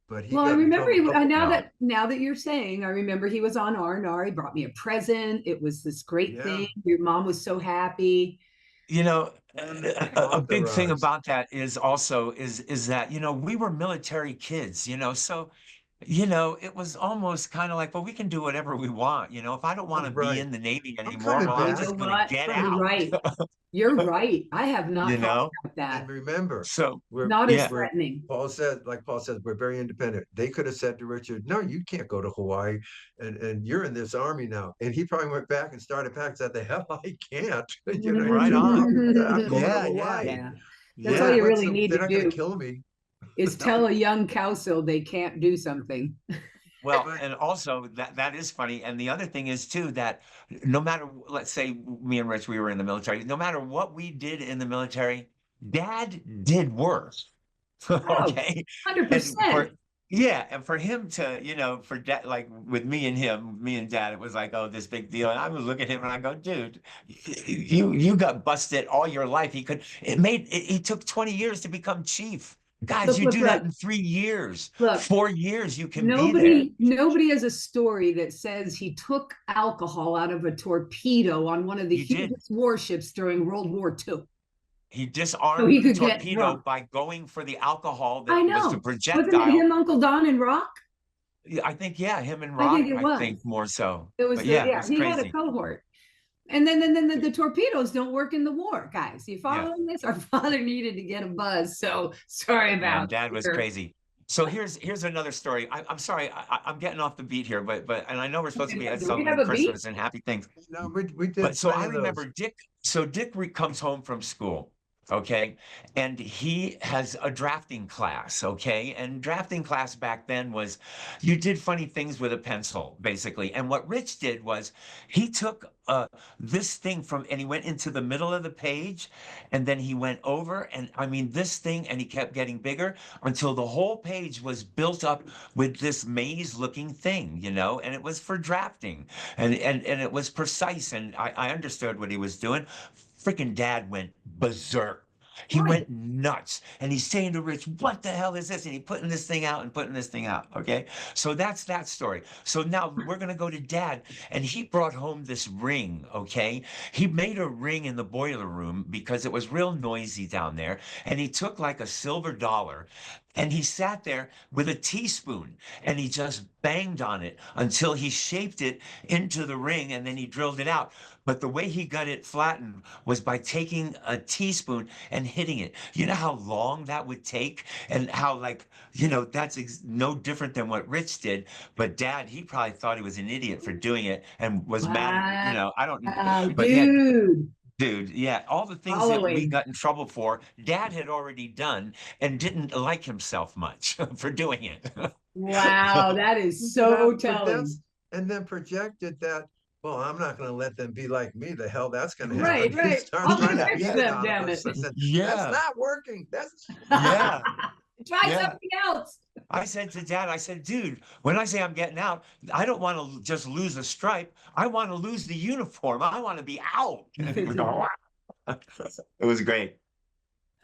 C: but he
B: Well, I
C: got in
B: remember
C: trouble a couple.
A: No.
B: now that you're saying, I remember he was on R&R. He brought me a present. It was this great
C: Yeah,
B: thing. Your mom was so happy.
A: You know, a big thing
C: authorized.
A: about that is also is that, we were military kids, so it was almost kind of like, well, we can do whatever we want. If I don't want to be
C: Right.
A: in the Navy
C: I'm
A: anymore,
C: coming
A: well, I'm
B: You
C: back.
B: know
A: just going to
B: what?
A: get
B: You're
A: out.
B: right. You're right. I have not
A: You
B: thought
A: know?
B: about that.
C: And remember,
A: So,
C: we're
B: Not as
A: yeah,
C: we're
B: threatening.
C: Paul says, we're very independent. They could have said to Richard, no, you can't go to Hawaii and you're in this army now. And he probably went back and started packing, said, the hell I can't.
A: right on.
C: I'm going to
A: Yeah, yeah,
C: Hawaii.
B: Yeah. That's all
A: yeah.
B: you really need
C: They're
B: to
C: not going
B: do
C: to kill me.
B: is tell a young Cowsill they can't do something.
A: Well,
C: But
A: and also that is funny. And the other thing is too that no matter, let's say me and Rich, we were in the military. No matter what we did in the military, Dad did worse.
B: Oh,
A: Okay, and for
B: 100%.
A: yeah, and for him to, for Dad, like with me and him, me and Dad, it was like, oh, this big deal. And I would look at him and I go, dude, you got busted all your life. He took 20 years to become chief. Guys,
B: Look,
A: you
B: look,
A: do that
B: look,
A: in 3 years,
B: look.
A: 4 years, you can be there.
B: Nobody has a story that says he took alcohol out of a torpedo on one of the
A: He did.
B: hugest warships during World War II,
A: He
B: so
A: disarmed
B: he
A: the
B: could get
A: torpedo
B: drunk.
A: by going for the alcohol
B: I
A: that was the
B: know. Wasn't it
A: projectile.
B: him, Uncle Don, and Rock?
A: Yeah, I think, yeah, him and
B: I think
A: Rock,
B: it
A: I
B: was.
A: think more so.
B: It was
A: But yeah, it
B: yeah.
A: was
B: He had a
A: crazy.
B: cohort, and then the torpedoes don't work in the war, guys. You
A: Yeah.
B: following this? Our father needed to get a buzz, so sorry
A: Man,
B: about
A: Dad was
B: your.
A: crazy. So here's another story. I'm sorry, I'm getting off the beat here, but and I know we're supposed to be Ed
B: Do we have
A: Sullivan
B: a beat?
A: Christmas and happy things.
C: no, we
A: But
C: did
A: so
C: plenty
A: I
C: of those.
A: remember Dick. So comes home from school, okay, and he has a drafting class, okay, and drafting class back then was you did funny things with a pencil, basically. And what Rich did was he took this thing and he went into the middle of the page, and then he went over, and I mean this thing, and he kept getting bigger until the whole page was built up with this maze-looking thing, and it was for drafting and it was precise, and I understood what he was doing. Freaking Dad went berserk. He
B: Why?
A: went nuts, and he's saying to Rich, "What the hell is this?" And he putting this thing out and putting this thing out. Okay, so that's that story. So now we're gonna go to Dad, and he brought home this ring. Okay, he made a ring in the boiler room because it was real noisy down there, and he took like a silver dollar, and he sat there with a teaspoon, and he just banged on it until he shaped it into the ring, and then he drilled it out. But the way he got it flattened was by taking a teaspoon and hitting it. You know how long that would take, and how, like, that's no different than what Rich did. But Dad, he probably thought he was an idiot for doing it and was mad at, I don't,
B: Wow,
A: but yeah,
B: dude.
A: dude, yeah, all the things that we
B: Following.
A: got in trouble for, Dad had already done and didn't like himself much for doing it.
B: Wow, that is
C: Yeah,
B: so
C: but
B: telling.
C: and then projected that, well, I'm not going to let them be like me. The hell that's going to happen.
B: Right,
C: He
B: right.
C: starts
B: I'll
C: trying to
B: fix
C: beat it
B: them,
C: out
B: damn
C: of
B: it.
C: us. I said, that's
A: Yeah,
C: not working. That's
A: yeah,
B: Try
A: yeah.
B: something else.
A: I said to Dad, I said, dude, when I say I'm getting out, I don't want to just lose a stripe. I want to lose the uniform. I want to be out. And he would go, "Wow." It was great.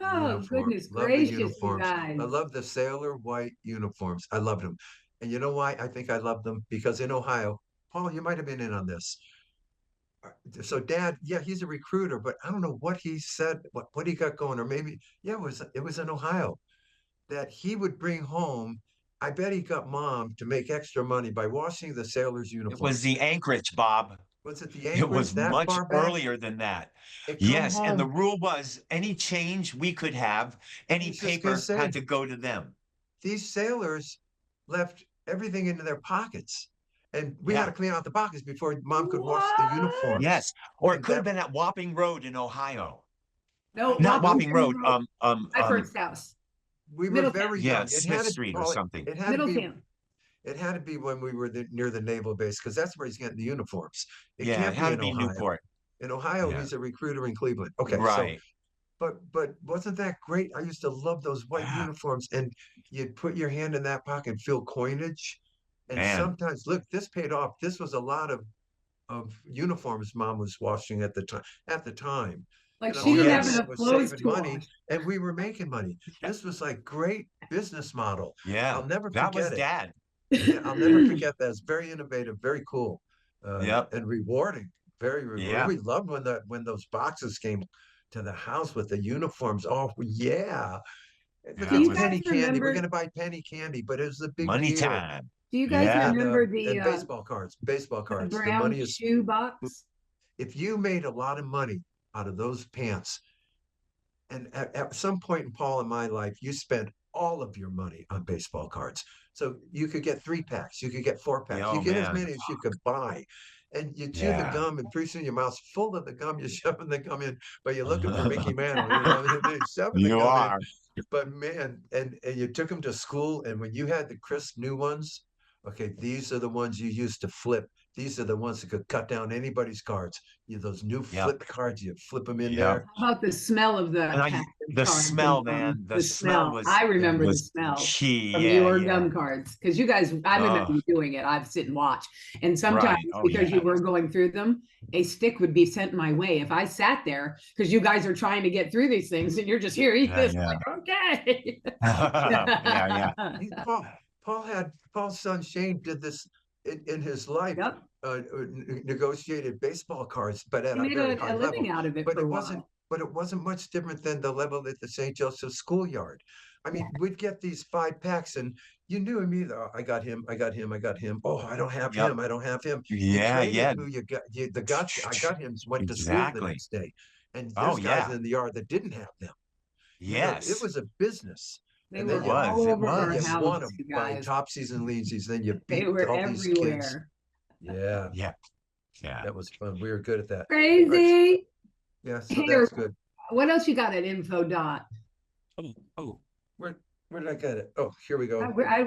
B: Oh,
C: uniform.
B: goodness
C: Love the
B: gracious, you
C: uniforms. I
B: guys.
C: love the sailor white uniforms. I loved them. And you know why I think I loved them? Because in Ohio, Paul, you might have been in on this. So Dad, yeah, he's a recruiter, but I don't know what he said, what he got going, or maybe, yeah, it was in Ohio that he would bring home. I bet he got Mom to make extra money by washing the sailors'
A: It was
C: uniforms.
A: the Anchorage, Bob.
C: Was it the
A: It
C: Anchorage
A: was
C: that
A: much
C: far back?
A: earlier than that.
C: It come
A: Yes, and the
C: home.
A: rule was any change we could have,
C: I
A: any
C: was just gonna
A: paper had
C: say,
A: to go to them.
C: these sailors left everything into their pockets, and we had to
A: Yeah,
C: clean out the pockets before Mom could wash the
B: What?
C: uniforms.
A: yes. Or it
C: And
A: could have
C: that
A: been at Wapping Road in Ohio.
B: No,
A: Not Wapping
B: Washington
A: Road.
B: Road. My first house.
C: we were very
B: Middletown.
A: Yeah,
C: young.
A: Smith Street or something.
C: It had to be
B: Middletown.
C: it had to be when we were near the naval base because that's where he's getting the uniforms. It
A: Yeah, it
C: can't
A: had
C: be
A: to
C: in
A: be
C: Ohio.
A: Newport.
C: In Ohio,
A: Yeah,
C: he's a recruiter in Cleveland. Okay, so
A: right.
C: but wasn't that great? I used to love those white
A: Yeah,
C: uniforms, and you'd put your hand in that pocket and feel coinage. And
A: man.
C: sometimes, look, this paid off. This was a lot of uniforms Mom was washing at the time. At the time,
B: Like
A: Oh,
B: she didn't have
A: yes.
C: Dad
B: enough
C: was
B: clothes
C: saving
B: to
C: money,
B: wash.
C: and we were making money. This was like great business model.
A: Yeah,
C: I'll never
A: that was
C: forget it.
A: Dad.
C: Yeah, I'll never forget that. It's very innovative, very cool,
A: Yep.
C: and rewarding. Very rewarding.
A: Yeah.
C: We loved when those boxes came to the house with the uniforms. Oh yeah, look,
A: Yeah,
B: Do
A: it
C: it's
B: you
A: was
B: guys
C: penny candy. We're
B: remember?
C: gonna buy penny candy, but it was a big
A: money
C: deal.
A: time.
B: Do you guys
A: Yeah.
B: remember
C: And baseball cards, baseball
B: the
C: cards. The
B: brown
C: money is
B: shoe box?
C: if you made a lot of money out of those pants, and at some point in Paul and my life, you spent all of your money on baseball cards. So you could get 3 packs, you could get 4 packs,
A: Yeah,
C: you
A: oh
C: get as
A: man.
C: many as you could buy. And you chew the
A: Yeah.
C: gum, and pretty soon your mouth's full of the gum. You're shoving the gum in, but you're looking for Mickey Mantle, you're shoving the
A: You
C: gum in.
A: are.
C: But man, and you took them to school, and when you had the crisp new ones, Okay, these are the ones you used to flip. These are the ones that could cut down anybody's cards. You those new
A: Yep.
C: flip cards, you flip them in
A: Yep.
C: there.
B: How about the smell of
A: And
B: the captive
A: the
B: cards
A: smell,
B: and
A: man, the
B: the
A: smell
B: smell. I
C: Yeah.
B: remember the
A: was
B: smell
A: key.
B: from
A: Yeah,
B: your
A: yeah.
B: gum cards because you guys, I remember
A: Oh,
B: you doing it. I've sit and watch, and sometimes
A: right. Oh,
B: because
A: yeah.
B: you were going through them, a stick would be sent my way if I sat there because you guys are trying to get through these things, and you're just here, eat
A: Yeah,
B: this.
A: yeah.
B: I'm like, okay.
A: Yeah, yeah.
C: Hey, Paul's son Shane did this in his life.
B: Yep.
C: Negotiated baseball cards, but at
B: He
C: a
B: made
C: very
B: a
C: high level.
B: living out of it
C: But
B: for a
C: it wasn't.
B: while.
C: But it wasn't much different than the level at the St. Joseph schoolyard. I mean, we'd get these 5 packs, and you knew immediately. Oh, I got him. I got him. I got him. Oh, I don't have
A: Yep.
C: him. I don't have him. You
A: Yeah,
C: traded
A: yeah.
C: who you got. I got him. Went to school the
A: Exactly.
C: next day, and
A: Oh,
C: there's guys
A: yeah.
C: in the yard that didn't have them. It
A: Yes.
C: was a business.
B: They
C: And
B: were
C: then
A: It
C: you
A: was.
B: all
A: It
B: over
C: then
B: our
C: you
A: was.
B: house,
C: won them
B: you
C: by
B: guys.
C: topsies and leansies. Then you
B: They
C: beat
B: were
C: all these kids.
B: everywhere.
C: Yeah,
A: Yeah. Yeah.
C: that was fun. We were good at that. All right.
B: Crazy.
C: Yeah, so
B: Here,
C: that's good.
B: what else you got at info dot?
A: Oh, oh.
C: Where where did I get it? Oh, here we go.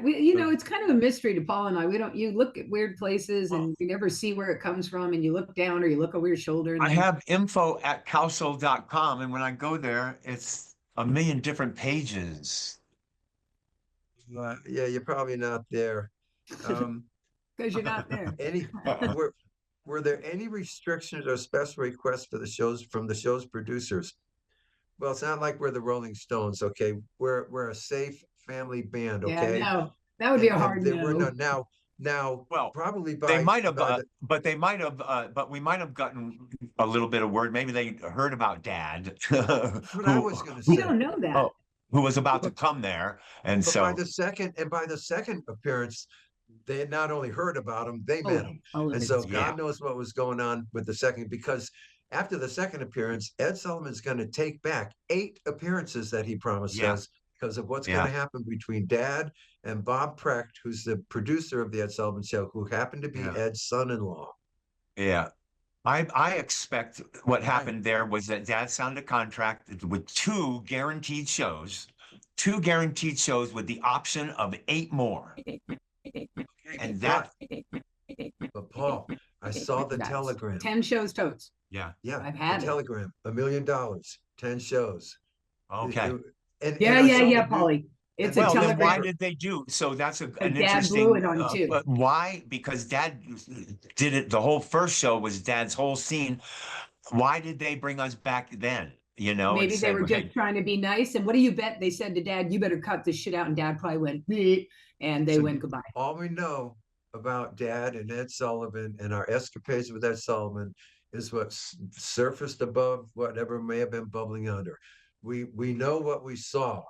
B: You know, it's kind of a mystery to Paul and I. We don't. You look at weird places
A: Well,
B: and you never see where it comes from, and you look down or you look over your shoulder, and
A: I
B: then
A: have info at cowsill.com, and when I go there, it's a million different pages.
C: Yeah, you're probably not there. Um,
B: because you're not there.
C: any were there any restrictions or special requests for the shows from the show's producers? Well, it's not like we're the Rolling Stones, okay? We're a safe family band,
B: Yeah,
C: okay?
B: no, that would be a
C: And
B: hard
C: there were
B: no.
C: none. Now
A: Well,
C: probably
A: they
C: by
A: might have,
C: by the
A: but we might have gotten a little bit of word. Maybe they heard about Dad,
C: that's what I was gonna
B: We
A: who,
C: say.
B: don't know that.
A: oh, who was about to
C: But
A: come there, and
C: but by
A: so
C: the second appearance, they had not only heard about him, they met him. And so
A: yeah,
C: God knows what was going on with the second, because after the second appearance, Ed Sullivan's going to take back 8 appearances that he promised
A: yeah,
C: us because of what's going
A: yeah,
C: to happen between Dad and Bob Precht, who's the producer of the Ed Sullivan Show, who happened to be
A: yeah,
C: Ed's son-in-law.
A: yeah. I expect what happened there was that Dad signed a contract with two guaranteed shows with the option of 8 more. And
C: But
A: that,
C: but Paul, I saw the
B: That's
C: telegram.
B: 10 shows totes.
A: yeah,
C: Yeah,
B: I've
C: the
B: had it.
C: telegram, $1 million, 10 shows.
A: okay.
C: And I saw the new,
B: Polly. It's a
C: and
A: Well, then why
B: telegram.
A: did they do? So that's an
B: Dad blew
A: interesting,
B: it on too.
A: but why? Because Dad did it. The whole first show was Dad's whole scene. Why did they bring us back then? You know, and
B: Maybe they
A: said,
B: were
A: hey,
B: just trying to be nice. And what do you bet they said to Dad? You better cut this shit out. And Dad probably went, "Bleh," and they
C: So
B: went goodbye.
C: all we know about Dad and Ed Sullivan and our escapades with Ed Sullivan is what surfaced above whatever may have been bubbling under. We know what we saw.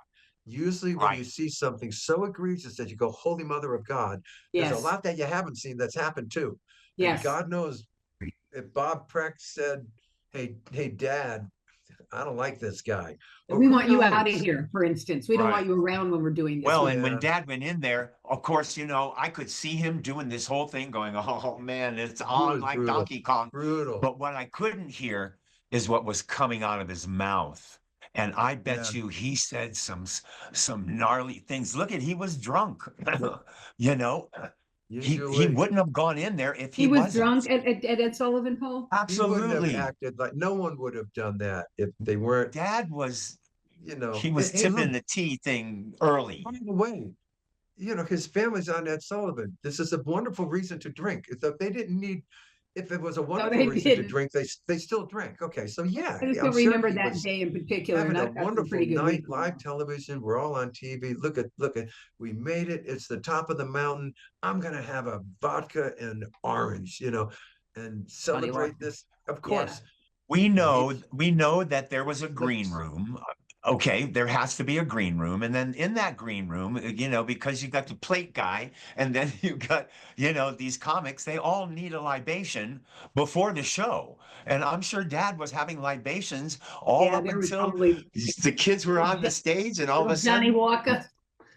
C: Usually, when you
A: right,
C: see something so egregious that you go, "Holy Mother of God," there's a
B: Yes.
C: lot that you haven't seen that's happened too. And
B: Yes.
C: God knows if Bob Precht said, hey, Dad, I don't like this guy.
B: We
C: who
B: want you out of
C: knows?
B: here, for instance. We don't want
A: right.
B: you around when we're doing this.
A: Well,
B: We-
A: and when
C: Yeah,
A: Dad went in there, of course, you know, I could see him doing this whole thing going, oh man, it's
C: he
A: on
C: was
A: like
C: brutal,
A: Donkey Kong.
C: brutal.
A: But what I couldn't hear is what was coming out of his mouth. And I
C: Yeah,
A: bet you he said some gnarly things. Look at he was drunk. You know, he
C: usually
A: wouldn't have gone in there if
B: He
A: he
B: was
A: wasn't.
B: drunk at Ed Sullivan, Paul.
C: he wouldn't have
A: Absolutely.
C: acted like no one would have done that if they weren't,
A: Dad was
C: you know.
A: he was
C: Hey, look,
A: tipping the tea thing early.
C: by the way, his family's on Ed Sullivan. This is a wonderful reason to drink. If they didn't need, if it was a wonderful
B: they
C: reason to
B: didn't.
C: drink, they still drank. Okay, so yeah,
B: I just
C: I'm
B: don't
C: sure
B: remember
C: he
B: that
C: was
B: day in particular.
C: having
B: And
C: a
B: I've got some
C: wonderful
B: pretty good
C: night,
B: recall.
C: live television. We're all on TV. Look at, we made it. It's the top of the mountain. I'm gonna have a vodka and orange, and
B: Funny
C: celebrate
B: one.
C: this. Of
B: Yeah.
C: course,
A: We
C: he
A: know that there was a green
C: flips.
A: room. Okay, there has to be a green room. And then in that green room, because you got the plate guy and then you got, these comics, they all need a libation before the show. And I'm sure Dad was having libations all
B: Yeah,
A: up
B: there was
A: until
B: probably
A: the kids were on the stage and all of a
B: Johnny
A: sudden,
B: Walker.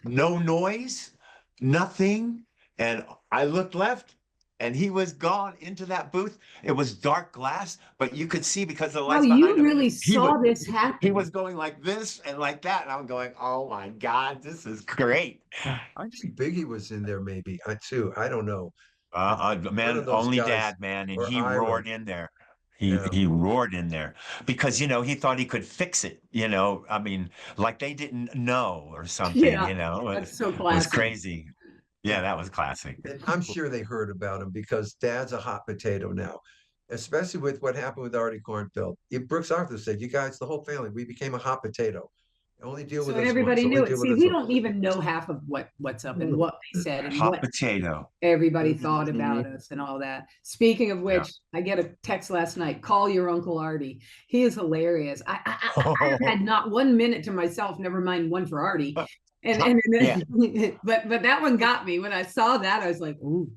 A: no noise, nothing. And I looked left and he was gone into that booth. It was dark glass, but you could see because the
B: Wow,
A: lights behind
B: you
A: him.
B: really
A: He was
B: saw this
A: he
B: happen.
A: was going like this and like that, and I'm going, oh my God, this is great.
C: I think Biggie was in there, maybe. I too. I don't know. One
A: Man,
C: of those
A: only
C: guys,
A: Dad, man, and
C: or
A: he
C: Ira.
A: roared in there.
C: Yeah.
A: He roared in there because he thought he could fix it. I mean, like they didn't know or something.
B: Yeah,
A: It
B: that's so
A: was
B: classic.
A: crazy. Yeah, that was classic.
C: And I'm sure they heard about him because Dad's a hot potato now, especially with what happened with Artie Kornfeld. Brooks Arthur said, "You guys, the whole family, we became a hot potato. Only deal
B: So
C: with
B: and
C: us once.
B: everybody
C: Only
B: knew it.
C: deal with
B: See,
C: us
B: we
C: once."
B: don't even know half of what's up and what they said and
A: Hot
B: what
A: potato.
B: everybody thought about
C: Mhm.
B: us and all that. Speaking of
A: Yeah.
B: which, I get a text last night. Call your Uncle Artie. He is hilarious. I had not 1 minute to myself. Never mind one for Artie.
A: Yeah.
B: But that one got me when I saw that. I was like, ooh,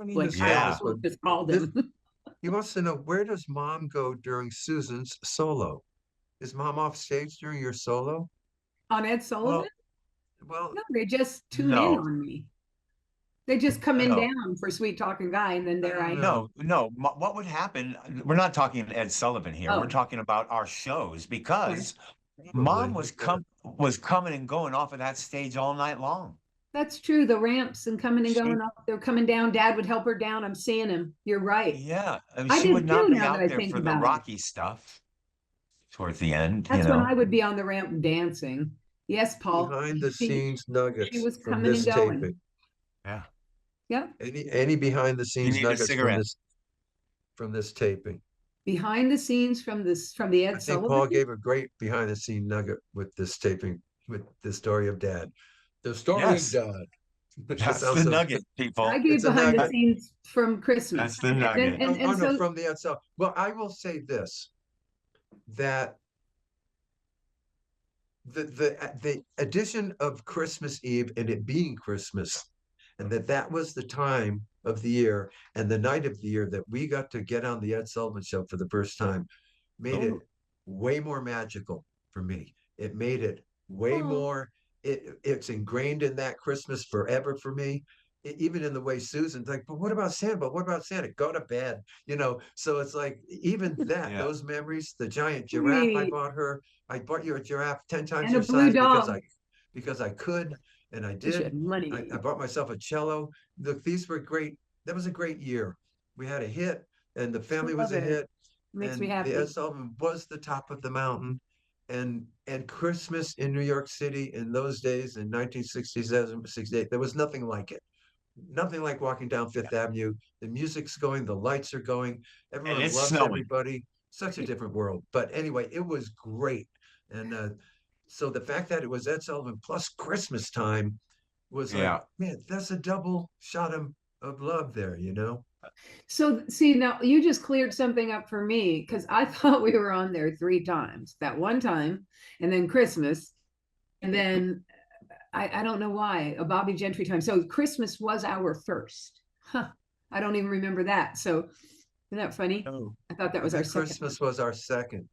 C: I don't
B: like
C: understand
A: Yeah.
C: this one.
B: just called
C: This,
B: him.
C: he wants to know, where does Mom go during Susan's solo? Is Mom off stage during your solo?
B: On Ed Sullivan.
A: Well,
C: Well,
B: No, they just tune in
A: no,
B: on me. They just come in
A: no,
B: down for Sweet Talking Guy, and then
C: I
B: there I
C: don't
B: am.
C: know.
A: no. What would happen? We're not talking Ed Sullivan here. We're
B: Oh,
A: talking about our shows
B: okay.
A: because Mom
C: Probably.
A: was
C: Yeah.
A: coming and going off of that stage all night long.
B: That's true. The ramps and coming and
A: She
B: going up. They're coming down. Dad would help her down. I'm seeing him. You're right.
A: Yeah, I mean,
B: I
A: she would
B: did too,
A: not be
B: now that
A: out
B: I
A: there
B: think
A: for the
B: about it.
A: rocky stuff towards the end,
B: That's when I would be on the ramp dancing. Yes, Paul.
C: Behind the
B: She
C: scenes
B: she
C: nuggets
B: was
C: from
B: coming and
C: this
B: going.
C: taping.
A: Yeah.
B: Yep.
C: Any behind the
A: You
C: scenes
A: need a
C: nuggets from
A: cigarette.
C: this taping.
B: Behind the scenes from the
C: I
B: Ed
C: think
B: Sullivan.
C: Paul gave a great behind the scene nugget with this taping, with the story of Dad. The story of
A: Yes,
C: Dad. That
A: that's
C: sounds
A: the
C: so
A: nugget,
C: good.
B: I
A: people.
B: gave
C: It's a
B: behind the
C: nugget.
B: scenes from
A: That's
B: Christmas.
A: the
B: And then
A: nugget.
C: Oh
B: and
C: no,
B: so
C: from the outside. Well, I will say this, that the addition of Christmas Eve and it being Christmas, and that was the time of the year and the night of the year that we got to get on the Ed Sullivan Show for the first time, made it
A: Oh,
C: way more magical for me. It made it way
B: oh,
C: more. It's ingrained in that Christmas forever for me. Even in the way Susan's like, but what about Santa? But what about Santa? Go to bed, So it's like even that,
A: yeah.
C: those memories, the giant giraffe I
B: sweet.
C: bought her. I bought you a giraffe 10 times
B: And a
C: your
B: blue
C: size
B: dog.
C: because I could and I
B: She
C: did.
B: had money.
C: I bought myself a cello. Look, these were great. That was a great year. We had a hit and the
B: I
C: family was
B: love
C: a
B: it.
C: hit
B: Makes me
C: and the Ed
B: happy.
C: Sullivan was the top of the mountain. And Christmas in New York City in those days in 1967, 68, there was nothing like it. Nothing like walking down Fifth Avenue. The music's going, the lights are going,
A: And
C: everyone
A: it's
C: loves
A: snowing.
C: everybody. Such a different world. But anyway, it was great. And so the fact that it was Ed Sullivan plus Christmas time was like,
A: Yeah.
C: man, that's a double shot of love there.
B: So see, now you just cleared something up for me because I thought we were on there 3 times. That one time, and then Christmas, and then I don't know why, a Bobby Gentry time. So Christmas was our first. Huh. I don't even remember that. So isn't that funny?
A: Oh,
B: I thought that
C: I
B: was our
C: think
B: second one.
C: Christmas was our second.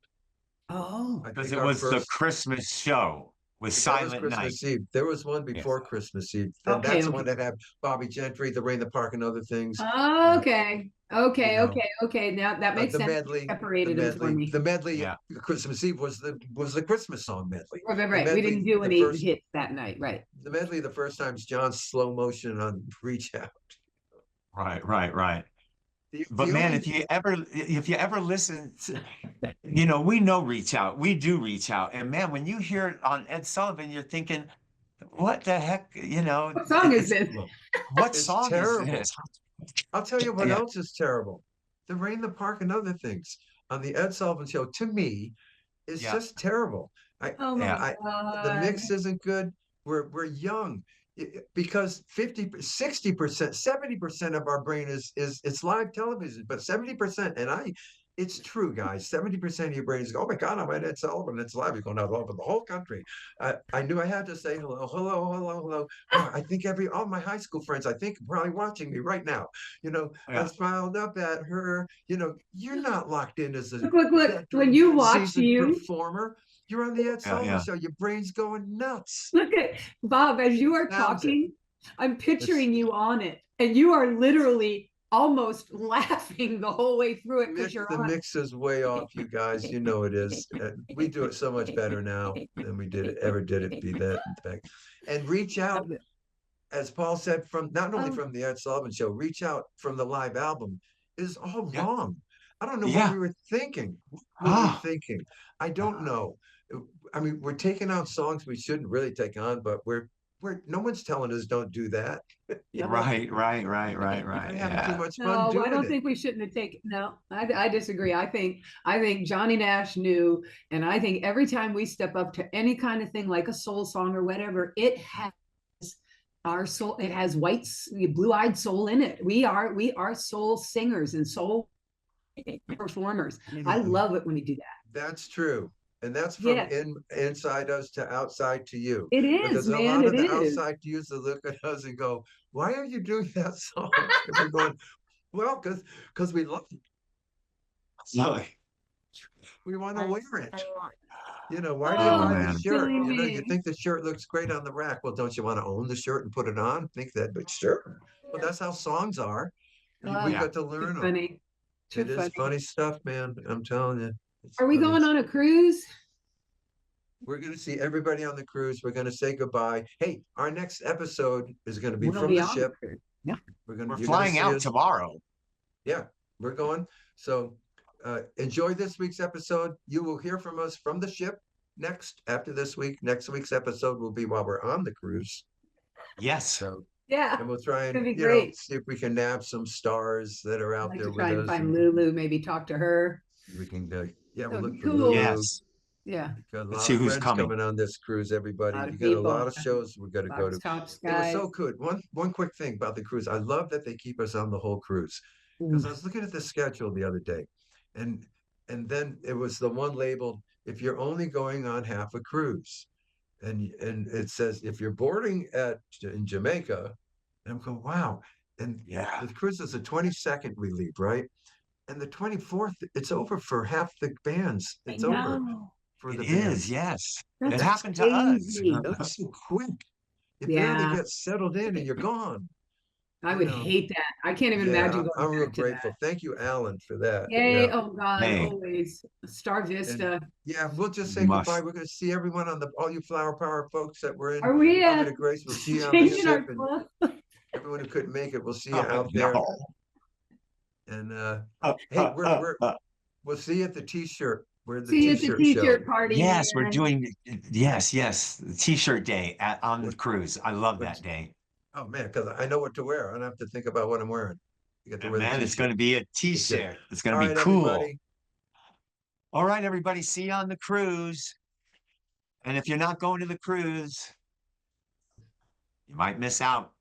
B: Oh,
C: I
A: because
C: think
A: it
C: our
A: was the
C: first,
A: Christmas show with
C: that was
A: Silent Night.
C: Christmas Eve. There was one
A: Yes.
C: before Christmas Eve. And
B: okay,
C: that's the
B: okay.
C: one that had Bobby Gentry, The Rain, the Park, and other things.
B: Okay. Okay,
C: You know,
B: okay. Now that makes
C: the
B: sense.
C: medley,
B: Separated them for me.
C: the medley.
A: Yeah.
C: Christmas Eve was the Christmas song medley.
B: Right.
C: The
B: We
C: medley,
B: didn't do
C: the
B: any
C: first,
B: hits that night, right?
C: the medley, the first time's John's slow motion on Reach Out.
A: Right.
C: The,
A: But
C: the
A: man,
C: only,
A: if you ever listen to, we know Reach Out. We do Reach Out. And man, when you hear it on Ed Sullivan, you're thinking, what the heck?
B: What song is this?
A: What
C: It's
A: song
C: terrible.
A: is this?
C: I'll tell you what
A: Yeah.
C: else is terrible. The Rain, the Park, and other things on the Ed Sullivan Show. To me, is
A: Yeah.
C: just terrible.
B: Oh my
C: I the
B: God.
C: mix isn't good. We're young. Because 50, 60%, 70% of our brain is it's live television, but 70%, and it's true, guys. 70% of your brain is, oh my God, I'm at Ed Sullivan. It's live. You're going out all over the whole country. I knew I had to say hello. Oh, I think all my high school friends, I think, are probably watching me right now. I
A: Yeah.
C: smiled up at her. You're not locked in as a
B: Look. When
C: veteran,
B: you watch
C: seasoned
B: you,
C: performer. You're on the Ed Sullivan
A: Yeah.
C: Show. Your brain's going nuts.
B: look at Bob, as you are
C: Sounds it.
B: talking, I'm picturing you on it, and you are literally almost laughing the whole way through it because you're
C: The
B: on.
C: mix is way off, you guys. You know it is. We do it so much better now than we ever did it be that in fact. And reach out, as Paul said, from not only
B: Oh,
C: from the Ed Sullivan Show, reach out from the live album is all
A: Yeah.
C: wrong. I don't know what
A: Yeah.
C: we were thinking. What were we
A: Ah.
C: thinking? I don't know. I mean, we're taking on songs we shouldn't really take on, but we're no one's telling us don't do that. You know,
A: Right.
C: we're having too
A: Yeah.
C: much fun
B: no, I
C: doing
B: don't
C: it.
B: think we shouldn't have taken. No, I disagree. I think Johnny Nash knew, and I think every time we step up to any kind of thing like a soul song or whatever, it has our soul. It has blue-eyed soul in it. We are soul singers and soul performers. I love it when you do that.
C: That's true. And that's from
B: Yeah,
C: inside us to outside to you.
B: it is,
C: Because a
B: man.
C: lot
B: It
C: of the
B: is.
C: outside to use to look at us and go, why are you doing that song? And we're going, well, because we love it.
A: Really.
C: We want to wear it. You know, why do you
A: Oh
B: Oh,
C: buy the
A: man.
C: shirt?
B: silly
C: You know, you
B: me.
C: think the shirt looks great on the rack. Well, don't you want to own the shirt and put it on? Think that, but sure. Well, that's how songs are. We've
B: Oh,
A: Yeah.
C: got to
B: too
C: learn them.
B: funny. Too
C: It is
B: funny.
C: funny stuff, man. I'm telling you. It's
B: Are we
C: funny.
B: going on a cruise?
C: We're going to see everybody on the cruise. We're going to say goodbye. Hey, our next episode is going to be
B: We'll
C: from
B: be
C: the
B: on the
C: ship.
B: cruise.
A: We're
C: You're going to
A: flying
C: see
A: out
C: us.
A: tomorrow.
C: Yeah, we're going. So enjoy this week's episode. You will hear from us from the ship next after this week. Next week's episode will be while we're on the cruise.
A: Yes.
C: So,
B: Yeah,
C: and we'll try
B: it's gonna
C: and,
B: be great.
C: see if we can nab some stars that are
B: I'd
C: out
B: like
C: there
B: to
C: with
B: try and
C: us.
B: find
C: And
B: Lulu, maybe talk to her.
C: we can, yeah,
B: That
C: we'll
B: would
C: look
B: be
C: for
B: cool.
C: Lulu.
A: Yes.
B: Yeah,
C: Got a
A: Let's
C: lot
A: see
C: of
A: who's
C: friends
A: coming.
C: coming on this cruise,
B: a
C: everybody.
B: lot of
C: You got a lot
B: people.
C: of shows we got to go
B: Box
C: to.
B: tops
C: It was
B: guys.
C: so good. One quick thing about the cruise. I love that they keep us on the whole cruise because I
B: Mm.
C: was looking at the schedule the other day, and then it was the one labeled if you're only going on half a cruise, and it says if you're boarding in Jamaica, and I'm going wow, and
A: Yeah.
C: the cruise is the 22nd we leave, right? And the 24th, it's over for half the bands.
B: I
C: It's over
B: know.
C: for
A: It
C: the
A: is.
C: bands.
A: Yes. It
B: That's
A: happened to us.
B: crazy.
C: That's so quick. It barely
B: Yeah,
C: gets settled in and you're gone.
B: I
C: You
B: would
C: know,
B: hate that. I can't even
C: yeah,
B: imagine going
C: I'm real
B: back to that.
C: grateful. Thank you, Alan, for that.
B: Yay.
C: Yeah.
B: Oh God,
A: Hey,
B: always. Star
C: And
B: Vista.
C: yeah, we'll just
A: you
C: say goodbye.
A: must.
C: We're going to see everyone on all you Flower Power folks that were in
B: Are we
C: Harvard of Grace. We'll see you on the
B: changing
C: ship
B: our
C: and
B: club?
C: everyone who couldn't make it, we'll see you out there.
A: No.
C: And hey, we'll see you at the t-shirt. We're the
B: See you at the
C: t-shirt show.
B: t-shirt party,
A: Yes, we're
B: man.
A: doing. Yes. The T-shirt day on the
C: What-
A: cruise. I love
C: what's-
A: that day.
C: Oh man, because I know what to wear. I don't have to think about what I'm wearing. You get to
A: And
C: wear the
A: man, it's
C: t-shirt.
A: going to be a
C: It's good.
A: T-shirt. It's going
C: All
A: to be
C: right,
A: cool.
C: everybody.
A: All right, everybody. See you on the cruise. And if you're not going to the cruise, you might miss out.